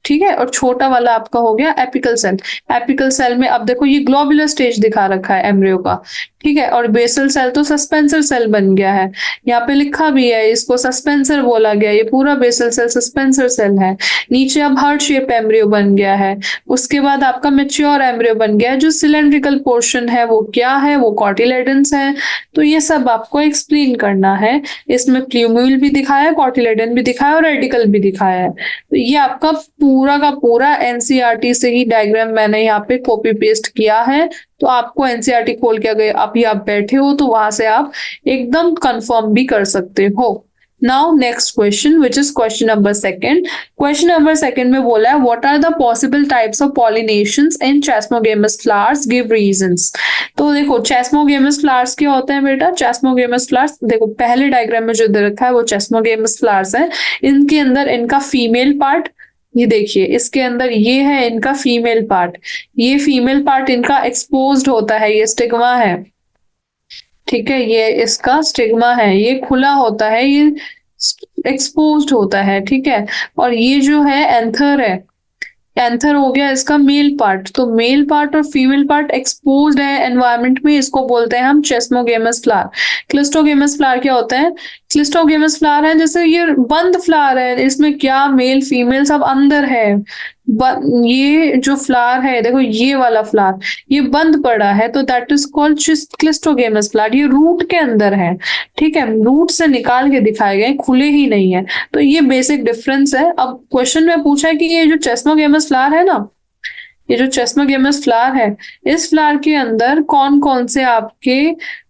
Speaker 1: ठीक है, और छोटा वाला आपका हो गया एपिकल सेल। एपिकल सेल में अब देखो ये ग्लोबुलर स्टेज दिखा रखा है एम्ब्रियो का, ठीक है, और बेसल सेल तो सस्पेंसर सेल बन गया है। यहाँ पे लिखा भी है, इसको सस्पेंसर बोला गया, ये पूरा बेसल सेल सस्पेंसर सेल है। नीचे अब हार्ट शेप एम्ब्रियो बन गया है। उसके बाद आपका मेच्योर एम्ब्रियो बन गया है। जो सिलेंड्रिकल पोर्शन है वो क्या है, वो कॉटिलेडन्स है। तो ये सब आपको एक्सप्लेन करना है। इसमें प्ल्यूम्यूल भी दिखाया है, कॉटिलेडन भी दिखाया है और रेडिकल भी दिखाया है। तो ये आपका पूरा का पूरा एनसीईआरटी से ही डायग्राम मैंने यहाँ पे कॉपी पेस्ट किया है। तो आपको एनसीईआरटी खोल के अगर अभी आप बैठे हो तो वहां से आप एकदम कंफर्म भी कर सकते हो। Now next question which is question number second. Question number second में बोला है what are the possible types of pollinations in chasmogamous flowers, give reasons. तो देखो चेस्मोगेमस फ्लावर्स क्या होते हैं बेटा। चेस्मोगेमस फ्लावर्स देखो पहले डायग्राम में जो दे रखा है वो चेस्मोगेमस फ्लावर्स है। इनके अंदर इनका फीमेल पार्ट, ये देखिए इसके अंदर ये है इनका फीमेल पार्ट। ये फीमेल पार्ट इनका एक्सपोज्ड होता है, ये स्टिग्मा है, ठीक है, ये इसका स्टिग्मा है, ये खुला होता है, ये एक्सपोज्ड होता है, ठीक है। और ये जो है एंथर है, एंथर हो गया इसका मेल पार्ट। तो मेल पार्ट और फीमेल पार्ट एक्सपोज्ड है एनवायरनमेंट में, इसको बोलते हैं हम चेस्मोगेमस फ्लावर। क्लिस्टोगेमस फ्लावर क्या होता है। क्लिस्टोगेमस फ्लावर है जैसे ये बंद फ्लावर है, इसमें क्या मेल फीमेल सब अंदर है। ये जो फ्लावर है देखो ये वाला फ्लावर ये बंद पड़ा है, तो that is called cleistogamous flower. ये रूट के अंदर है, ठीक है, रूट से निकाल के दिखाए गए, खुले ही नहीं है। तो ये बेसिक डिफरेंस है। अब क्वेश्चन में पूछा है कि ये जो चेस्मोगेमस फ्लावर है ना, ये जो चेस्मोगेमस फ्लावर है, इस फ्लावर के अंदर कौन कौन से आपके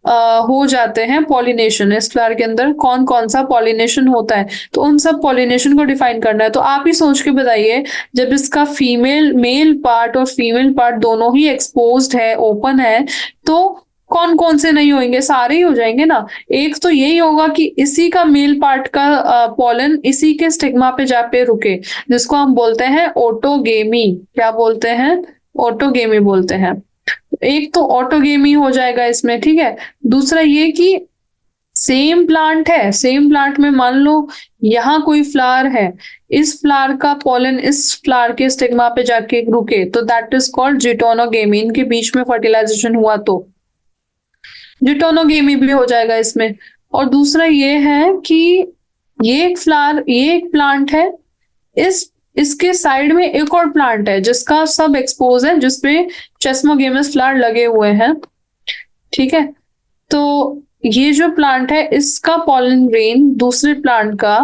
Speaker 1: हो जाते हैं पॉलिनेशन। इस फ्लावर के अंदर कौन कौन सा पॉलिनेशन होता है, तो उन सब पॉलिनेशन को डिफाइन करना है। तो आप ही सोच के बताइए, जब इसका फीमेल मेल पार्ट और फीमेल पार्ट दोनों ही एक्सपोज्ड है, ओपन है, तो कौन कौन से नहीं होंगे, सारे ही हो जाएंगे ना। एक तो यही होगा कि इसी का मेल पार्ट का पॉलन इसी के स्टिग्मा पे जा पे रुके, जिसको हम बोलते हैं ऑटोगेमी। क्या बोलते हैं, ऑटोगेमी बोलते हैं। एक तो ऑटोगेमी हो जाएगा इसमें, ठीक है। दूसरा ये कि सेम प्लांट है, सेम प्लांट में मान लो यहाँ कोई फ्लावर है, इस फ्लावर का पॉलन इस फ्लावर के स्टिग्मा पे जाके रुके, तो दैट इज कॉल्ड जिटोनोगेमी। इनके बीच में फर्टिलाइजेशन हुआ तो जिटोनोगेमी भी हो जाएगा इसमें। और दूसरा ये है कि ये एक फ्लावर, ये एक प्लांट है, इसके साइड में एक और प्लांट है जिसका सब एक्सपोज है, जिसपे चेस्मोगेमस फ्लावर लगे हुए हैं, ठीक है। तो ये जो प्लांट है इसका पॉलन ग्रेन दूसरे प्लांट का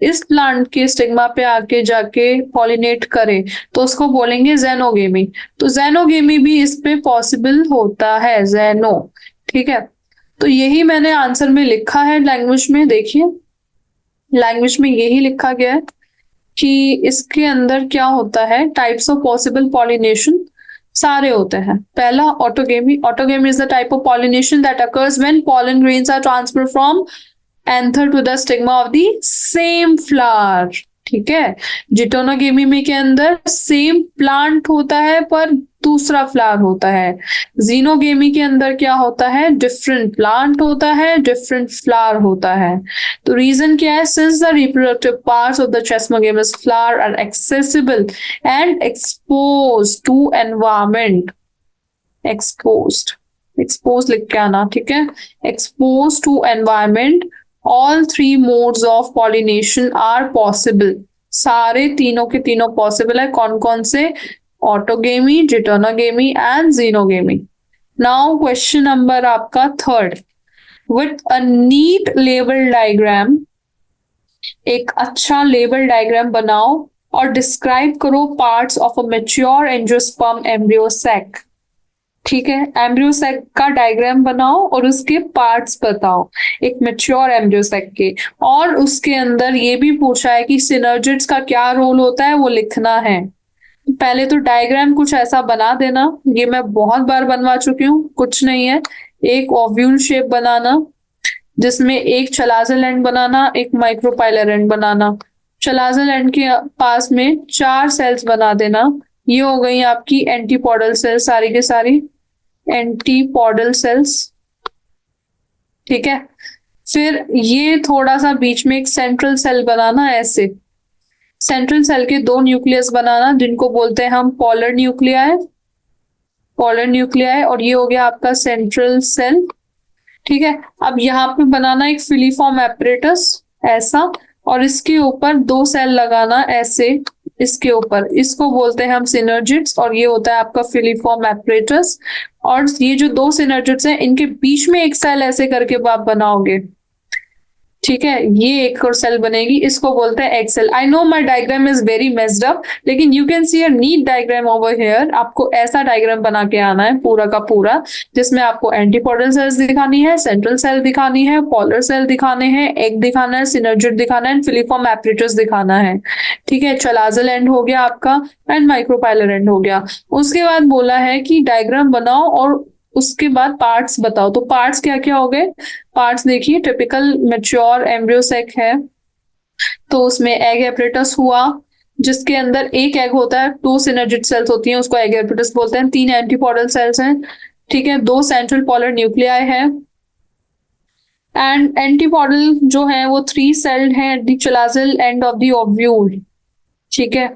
Speaker 1: इस प्लांट के स्टिग्मा पे आके जाके पॉलिनेट करे, तो उसको बोलेंगे जेनोगेमी। तो जेनोगेमी भी इस पे पॉसिबल होता है, जेनो, ठीक है। तो यही मैंने आंसर में लिखा है लैंग्वेज में, देखिए लैंग्वेज में यही लिखा गया है कि इसके अंदर क्या होता है, टाइप्स ऑफ पॉसिबल पॉलिनेशन सारे होते हैं। पहला autogamy. Autogamy is the type of pollination that occurs when pollen grains are transferred from anther to the stigma of the same flower, ठीक है। जिटोनोगेमी में के अंदर सेम प्लांट होता है पर दूसरा फ्लावर होता है। जीनोगेमी के अंदर क्या होता है, डिफरेंट प्लांट होता है, डिफरेंट फ्लावर होता है। तो रीजन क्या है, since the reproductive parts of the chasmogamous flower are accessible and expose to environment, expose लिख के आना, ठीक है, expose to environment, all three modes of pollination are possible. सारे तीनों के तीनों पॉसिबल है। कौन कौन से, autogamy, geitonogamy and xenogamy. Now question number आपका third, with a neat label diagram, एक अच्छा लेबल डायग्राम बनाओ और डिस्क्राइब करो parts of a mature angiosperm embryo sac, ठीक है। एम्ब्रियो सैक का डायग्राम बनाओ और उसके पार्ट्स बताओ एक मैच्योर एम्ब्रियो सैक के। और उसके अंदर ये भी पूछा है कि सिनर्जिड्स का क्या रोल होता है, वो लिखना है। पहले तो डायग्राम कुछ ऐसा बना देना, ये मैं बहुत बार बनवा चुकी हूँ, कुछ नहीं है। एक ओव्यूल शेप बनाना जिसमें एक चलाजल एंड बनाना, एक micropylar and banana. Chalazal end के पास में 4 सेल्स बना देना। ये हो गई आपकी एंटीपोडल सेल्स, सारी के सारी एंटीपोडल सेल्स, ठीक है। फिर ये थोड़ा सा बीच में एक सेंट्रल सेल बनाना ऐसे, सेंट्रल सेल के दो न्यूक्लियस बनाना जिनको बोलते हैं हम पोलर न्यूक्लियाई, पोलर न्यूक्लियाई, और ये हो गया आपका सेंट्रल सेल। ठीक है, अब यहाँ पे बनाना एक फिलीफॉर्म एपरेटस ऐसा, और इसके ऊपर दो सेल लगाना ऐसे इसके ऊपर, इसको बोलते हैं हम सिनर्जिड्स, और ये होता है आपका फिलीफॉर्म एपरेटस। और ये जो दो सिनर्जिड्स हैं इनके बीच में एक सेल ऐसे करके आप बनाओगे, ठीक है, ये एक और सेल बनेगी, इसको बोलते हैं axile. I know my diagram is very messed up, लेकिन you can see a neat diagram over here. आपको ऐसा डायग्राम बना के आना है पूरा का पूरा, जिसमें आपको एंटीपोडल सेल्स दिखानी है, सेंट्रल सेल दिखानी है, पोलर सेल दिखाने हैं, एग दिखाना है, सिनर्जिड दिखाना है, फिलीफॉर्म एपरेटस दिखाना है। ठीक है, चलाजल एंड हो गया आपका, एंड माइक्रोपाइलर एंड हो गया। उसके बाद बोला है कि डायग्राम बनाओ और उसके बाद पार्ट्स बताओ। तो पार्ट्स क्या क्या हो गए? पार्ट्स देखिए, टिपिकल मैच्योर एम्ब्रियो सेक है, तो उसमें एग एपरेटस हुआ, जिसके अंदर एक एग होता है, टू सिनर्जिड सेल्स होती हैं, उसको एग एपरेटस बोलते हैं, तीन एंटीपोडल सेल्स हैं, ठीक है, दो सेंट्रल पोलर न्यूक्लियाई है, एंड एंटीपोडल जो है वो थ्री सेल्ड है at the chalazal end of the ovule. ठीक है,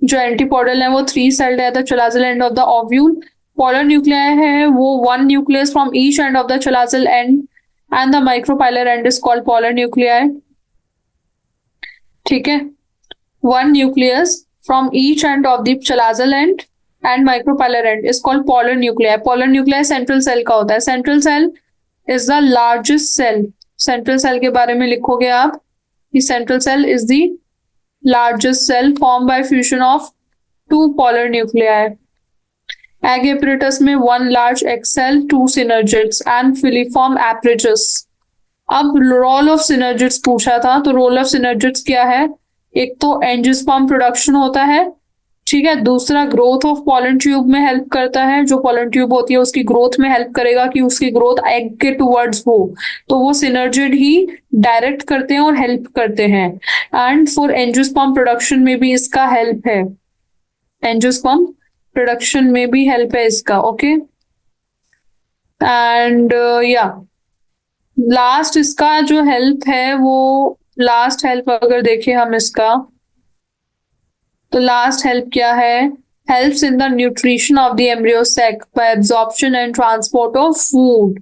Speaker 1: जो एंटीपोडल है वो थ्री सेल्ड है the chalazal end of the ovule. Polar nuclei है वो one nucleus from each and of the chalazal end the micropylar and is called polar nuclei. ठीक है, one nucleus from each and of the chalazal end micropylar and is called polar nuclei. Polar nuclei central cell का होता है। Central cell is the largest cell. Central cell के बारे में लिखोगे आप कि central cell is the largest cell formed by fusion of two polar nuclei. Egg apparatus में one large egg cell, two synergids and filiform apparatus. अब रोल ऑफ सिनर्जिड्स पूछा था, तो रोल ऑफ सिनर्जिड्स क्या है? एक तो एंजियोस्पर्म प्रोडक्शन होता है, ठीक है, दूसरा ग्रोथ ऑफ पोलन ट्यूब में हेल्प करता है, जो पोलन ट्यूब होती है उसकी ग्रोथ में हेल्प करेगा कि उसकी ग्रोथ एग के टुवर्ड्स हो, तो वो सिनर्जिड ही डायरेक्ट करते हैं और हेल्प करते हैं। एंड फॉर एंजियोस्पर्म प्रोडक्शन में भी इसका हेल्प है, एंजियोस्पर्म प्रोडक्शन में भी हेल्प है इसका। ओके, एंड या लास्ट इसका जो हेल्प है वो, लास्ट हेल्प अगर देखें हम इसका, तो लास्ट हेल्प क्या है? Helps in the nutrition of the embryo sac by absorption and transport of food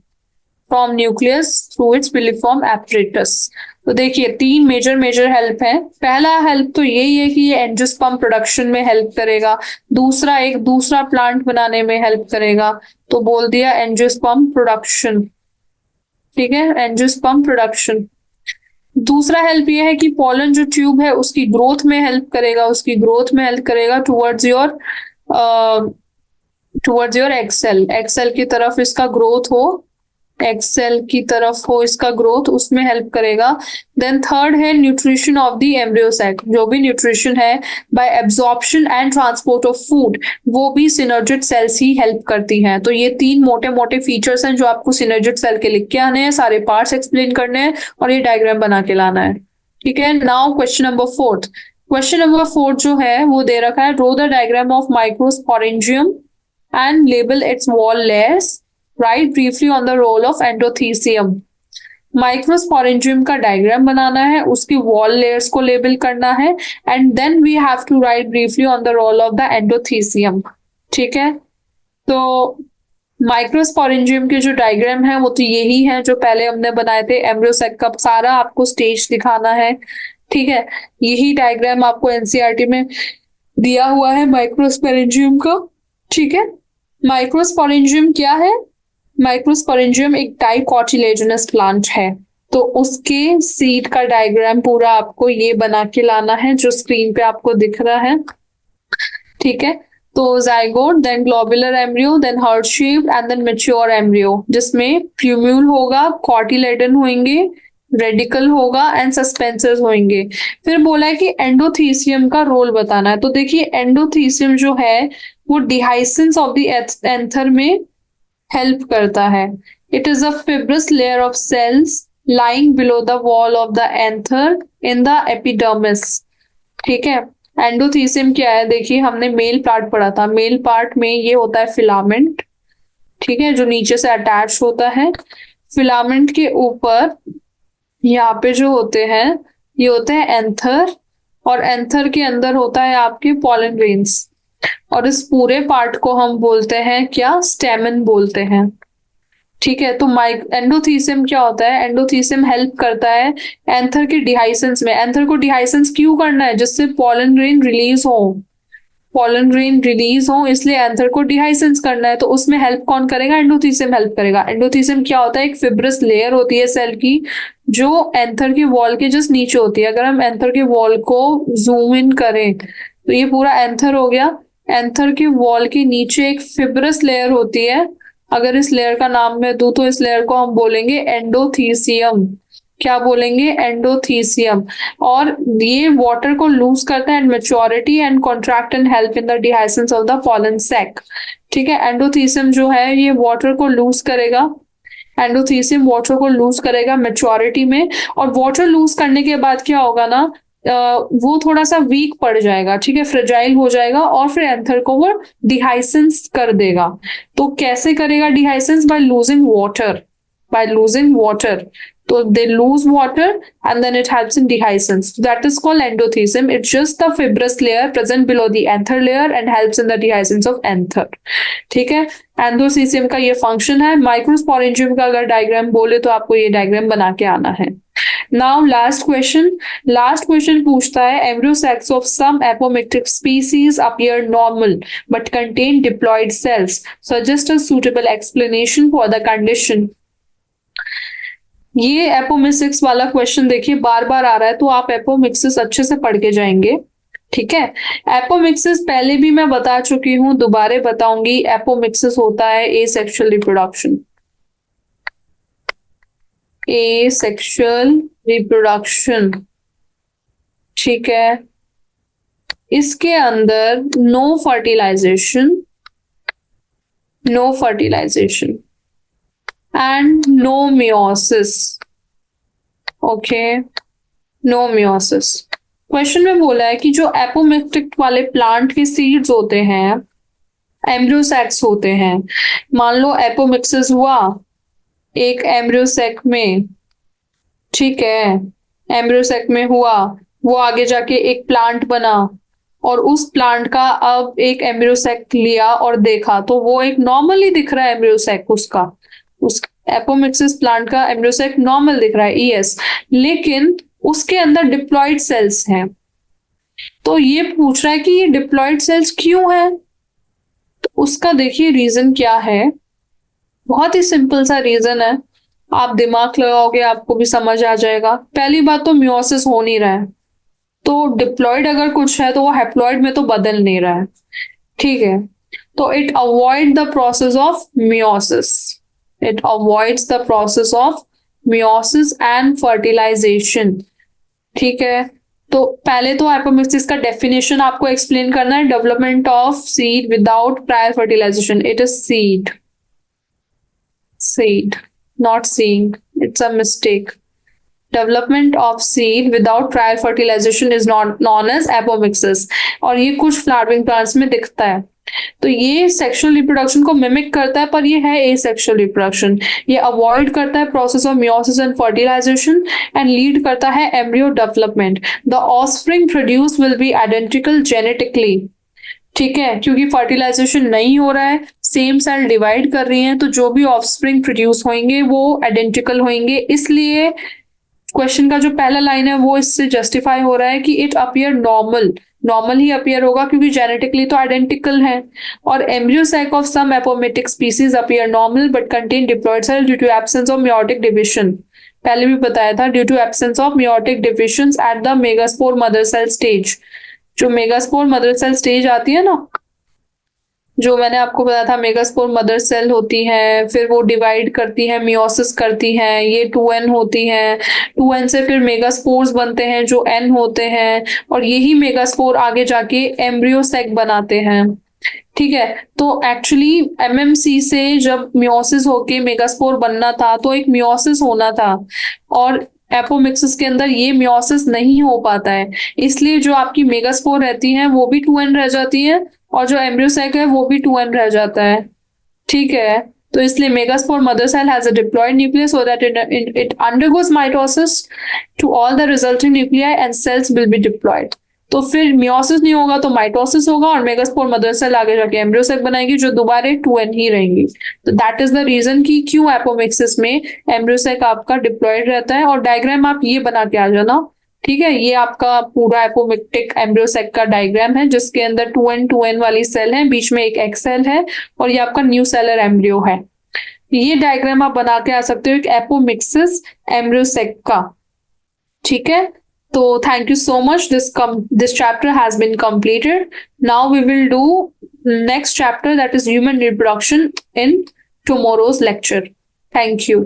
Speaker 1: from nucleus through its filiform apparatus. तो देखिए तीन मेजर हेल्प है। पहला हेल्प तो यही है कि ये एंजियोस्पर्म प्रोडक्शन में हेल्प करेगा, दूसरा एक दूसरा प्लांट बनाने में हेल्प करेगा, तो बोल दिया एंजियोस्पर्म प्रोडक्शन। ठीक है, एंजियोस्पर्म प्रोडक्शन। दूसरा हेल्प ये है कि पोलन जो ट्यूब है उसकी ग्रोथ में हेल्प करेगा, उसकी ग्रोथ में हेल्प करेगा टुवर्ड्स योर एक्सेल, एक्सेल की तरफ इसका ग्रोथ हो, एक्सेल की तरफ हो इसका ग्रोथ, उसमें हेल्प करेगा। देन थर्ड है nutrition of the embryo sac, जो भी न्यूट्रिशन है by absorption and transport of food, वो भी सिनर्जिड सेल्स ही हेल्प करती हैं। तो ये तीन मोटे मोटे फीचर्स हैं जो आपको सिनर्जिड सेल के लिख के आने हैं, सारे पार्ट्स एक्सप्लेन करने हैं और ये डायग्राम बना के लाना है। ठीक है, now question number fourth. Question number fourth जो है वो दे रखा है, draw the diagram of microsporangium and label its wall layers, write briefly on the role of endothecium. Microsporangium का डायग्राम बनाना है, उसकी वॉल लेयर्स को लेबल करना है, and then we have to write briefly on the role of the endothecium. ठीक है, तो माइक्रोस्पोरेंजियम के जो डायग्राम है वो तो यही है जो पहले हमने बनाए थे। एम्ब्रियो सैक का सारा आपको स्टेज दिखाना है, ठीक है, यही डायग्राम आपको एनसीईआरटी में दिया हुआ है माइक्रोस्पोरेंजियम का। ठीक है, माइक्रोस्पोरेंजियम क्या है? माइक्रोस्पोरेंजियम एक डाइकोटिलेडोनस प्लांट है, तो उसके सीड का डायग्राम पूरा आपको ये बना के लाना है जो स्क्रीन पे आपको दिख रहा है। ठीक है, तो zygote, then globular embryo, then heart shape and then mature embryo, जिसमें प्यूम्यूल होगा, कॉटिलेडन होंगे, रेडिकल होगा एंड सस्पेंसर्स होंगे। फिर बोला है कि एंडोथीसियम का रोल बताना है। तो देखिए एंडोथीसियम जो है वो डिहाइसेंस ऑफ द एंथर में हेल्प करता है। It is a fibrous layer of cells lying below the wall of the anther in the epidermis। ठीक है, एंडोथीसियम क्या है? देखिए हमने मेल पार्ट पढ़ा था, मेल पार्ट में ये होता है फिलामेंट, ठीक है, जो नीचे से अटैच होता है। फिलामेंट के ऊपर यहाँ पे जो होते हैं ये होते हैं एंथर, और एंथर के अंदर होता है आपके पॉलन ग्रेन्स, और इस पूरे पार्ट को हम बोलते हैं क्या, स्टेमन बोलते हैं। ठीक है, तो माइक एंडोथीसियम क्या होता है, एंडोथीसियम हेल्प करता है एंथर के डिहाइसेंस में। एंथर को डिहाइसेंस क्यों करना है, जिससे पॉलन ग्रेन रिलीज हो, पॉलन ग्रेन रिलीज हो, इसलिए एंथर को डिहाइसेंस करना है। तो उसमें हेल्प कौन करेगा, एंडोथीसियम हेल्प करेगा। एंडोथीसियम क्या होता है, एक फिब्रस लेयर होती है सेल की, जो एंथर के वॉल के जस्ट नीचे होती है। अगर हम एंथर के वॉल को जूम इन करें तो ये पूरा एंथर हो गया। एंथर के वॉल के नीचे एक फिब्रस लेयर होती है। अगर इस लेयर का नाम मैं दूं तो इस लेयर को हम बोलेंगे एंडोथीसियम। क्या बोलेंगे, एंडोथीसियम। और ये वाटर को लूज करता है and maturity and contract and help in the dehiscence of the pollen sac. ठीक है, एंडोथीसियम जो है ये वाटर को लूज करेगा, एंडोथीसियम वाटर को लूज करेगा मेच्योरिटी में। और वाटर लूज करने के बाद क्या होगा ना, वो थोड़ा सा वीक पड़ जाएगा, ठीक है, फ्रेजाइल हो जाएगा, और फिर एंथर को वो डिहाइसेंस कर देगा। तो कैसे करेगा dehiscence, by losing water, by losing water. So they lose water and then it helps in dehiscence. That is called endothecium. It's just the fibrous layer present below the anther layer and helps in the dehiscence of anther. ठीक है, एंडोथीसियम का ये फंक्शन है। माइक्रोस्पोरेंजियम का अगर डायग्राम बोले तो आपको ये डायग्राम बना के आना है। नाउ लास्ट क्वेश्चन पूछता है, embryo sacs of some apomictic species appear normal but contain diploid cells, suggest a suitable explanation for the condition. ये एपोमिक्सिस वाला क्वेश्चन देखिए बार बार आ रहा है, तो आप एपोमिक्सिस अच्छे से पढ़ के जाएंगे। ठीक है, एपोमिक्सिस पहले भी मैं बता चुकी हूं, दोबारा बताऊंगी। एपोमिक्सिस होता है एसेक्सुअल रिप्रोडक्शन, एसेक्सुअल रिप्रोडक्शन। ठीक है, इसके अंदर no fertilization and no meiosis. Okay, no meiosis. Question में बोला है कि जो एपोमिक्टिक वाले प्लांट के सीड्स होते हैं, एम्ब्रियो सैक्स होते हैं। मान लो एपोमिक्सिस हुआ एक एम्ब्रियो सैक में, ठीक है, एम्ब्रियो सैक में हुआ, वो आगे जाके एक प्लांट बना, और उस प्लांट का अब एक एम्ब्रियो सैक लिया और देखा तो वो एक नॉर्मली दिख रहा है एम्ब्रियो सैक, उसका उस एपोमिक्सिस प्लांट का एम्ब्रियो सैक नॉर्मल दिख रहा है, यस, लेकिन उसके अंदर डिप्लॉयड सेल्स हैं। तो ये पूछ रहा है कि ये डिप्लॉयड सेल्स क्यों है, तो उसका देखिए रीजन क्या है। बहुत ही सिंपल सा रीजन है, आप दिमाग लगाओगे आपको भी समझ आ जाएगा। पहली बात तो मियोसिस हो नहीं रहा है, तो डिप्लॉयड अगर कुछ है तो वो हैप्लॉयड में तो बदल नहीं रहा है। ठीक है, तो it avoid the process of meiosis, it avoids the process of meiosis and fertilization। ठीक है, तो पहले तो एपोमिक्सिस का डेफिनेशन आपको एक्सप्लेन करना है, development of seed without prior fertilization. It is seed not seeing, it's a mistake. Development of seed without prior fertilization is not known as apomixis, और ये कुछ फ्लावरिंग प्लांट्स में दिखता है। तो ये सेक्सुअल रिप्रोडक्शन को मिमिक करता है, पर ये है एसेक्सुअल रिप्रोडक्शन। ये अवॉइड करता है process of meiosis and fertilization and lead करता है embryo development. The offspring produce will be identical genetically. ठीक है, क्योंकि फर्टिलाइजेशन नहीं हो रहा है, सेम सेल डिवाइड कर रही हैं, तो जो भी ऑफस्प्रिंग प्रोड्यूस होंगे वो आइडेंटिकल होंगे। इसलिए क्वेश्चन का जो पहला लाइन है वो इससे जस्टिफाई हो रहा है कि इट अपीयर नॉर्मल ही अपीयर होगा, क्योंकि जेनेटिकली तो आइडेंटिकल है। और embryo sac of some apomictic species appear normal but contain diploid cell due to absence of meiotic division. पहले भी बताया था, due to absence of meiotic division at the megaspore mother cell stage. जो मेगास्पोर मदर सेल स्टेज आती है ना, जो मैंने आपको बताया था, मेगास्पोर मदर सेल होती है, फिर वो डिवाइड करती है, मियोसिस करती है, ये 2n होती है, 2n से फिर मेगास्पोर्स बनते हैं जो n होते हैं, और यही मेगास्पोर आगे जाके एम्ब्रियो सैक बनाते हैं। ठीक है, तो एक्चुअली एमएमसी से जब मियोसिस होके मेगास्पोर बनना था तो एक मियोसिस होना था, और एपोमिक्सिस के अंदर ये मियोसिस नहीं हो पाता है, इसलिए जो आपकी मेगास्पोर रहती हैं वो भी 2n रह जाती हैं, और जो एम्ब्रियो सैक है वो भी 2n रह जाता है। ठीक है, तो इसलिए megaspore mother cell has a diploid nucleus so that it undergoes mitosis to all the resulting nuclei and cells will be diploid. तो फिर मियोसिस नहीं होगा तो माइटोसिस होगा और मेगास्पोर मदर सेल आगे जाके एम्ब्रियो सेल बनाएगी जो दोबारा 2n ही रहेंगी। तो दैट इज द रीजन कि क्यों एपोमिक्सिस में एम्ब्रियो सेल आपका डिप्लॉयड रहता है। और डायग्राम आप ये बना के आ जाना, ठीक है। ये आपका पूरा एपोमिक्टिक एम्ब्रियो सेल का डायग्राम है जिसके अंदर 2n वाली सेल है, बीच में एक एक्स सेल है और ये आपका न्यू सेलर एम्ब्रियो है। ये डायग्राम आप बना के आ सकते हो एक एपोमिक्सिस एम्ब्रियो सेल का, ठीक है। So thank you so much. This chapter has been completed. Now we will do next chapter, that is human reproduction, in tomorrow's lecture. Thank you.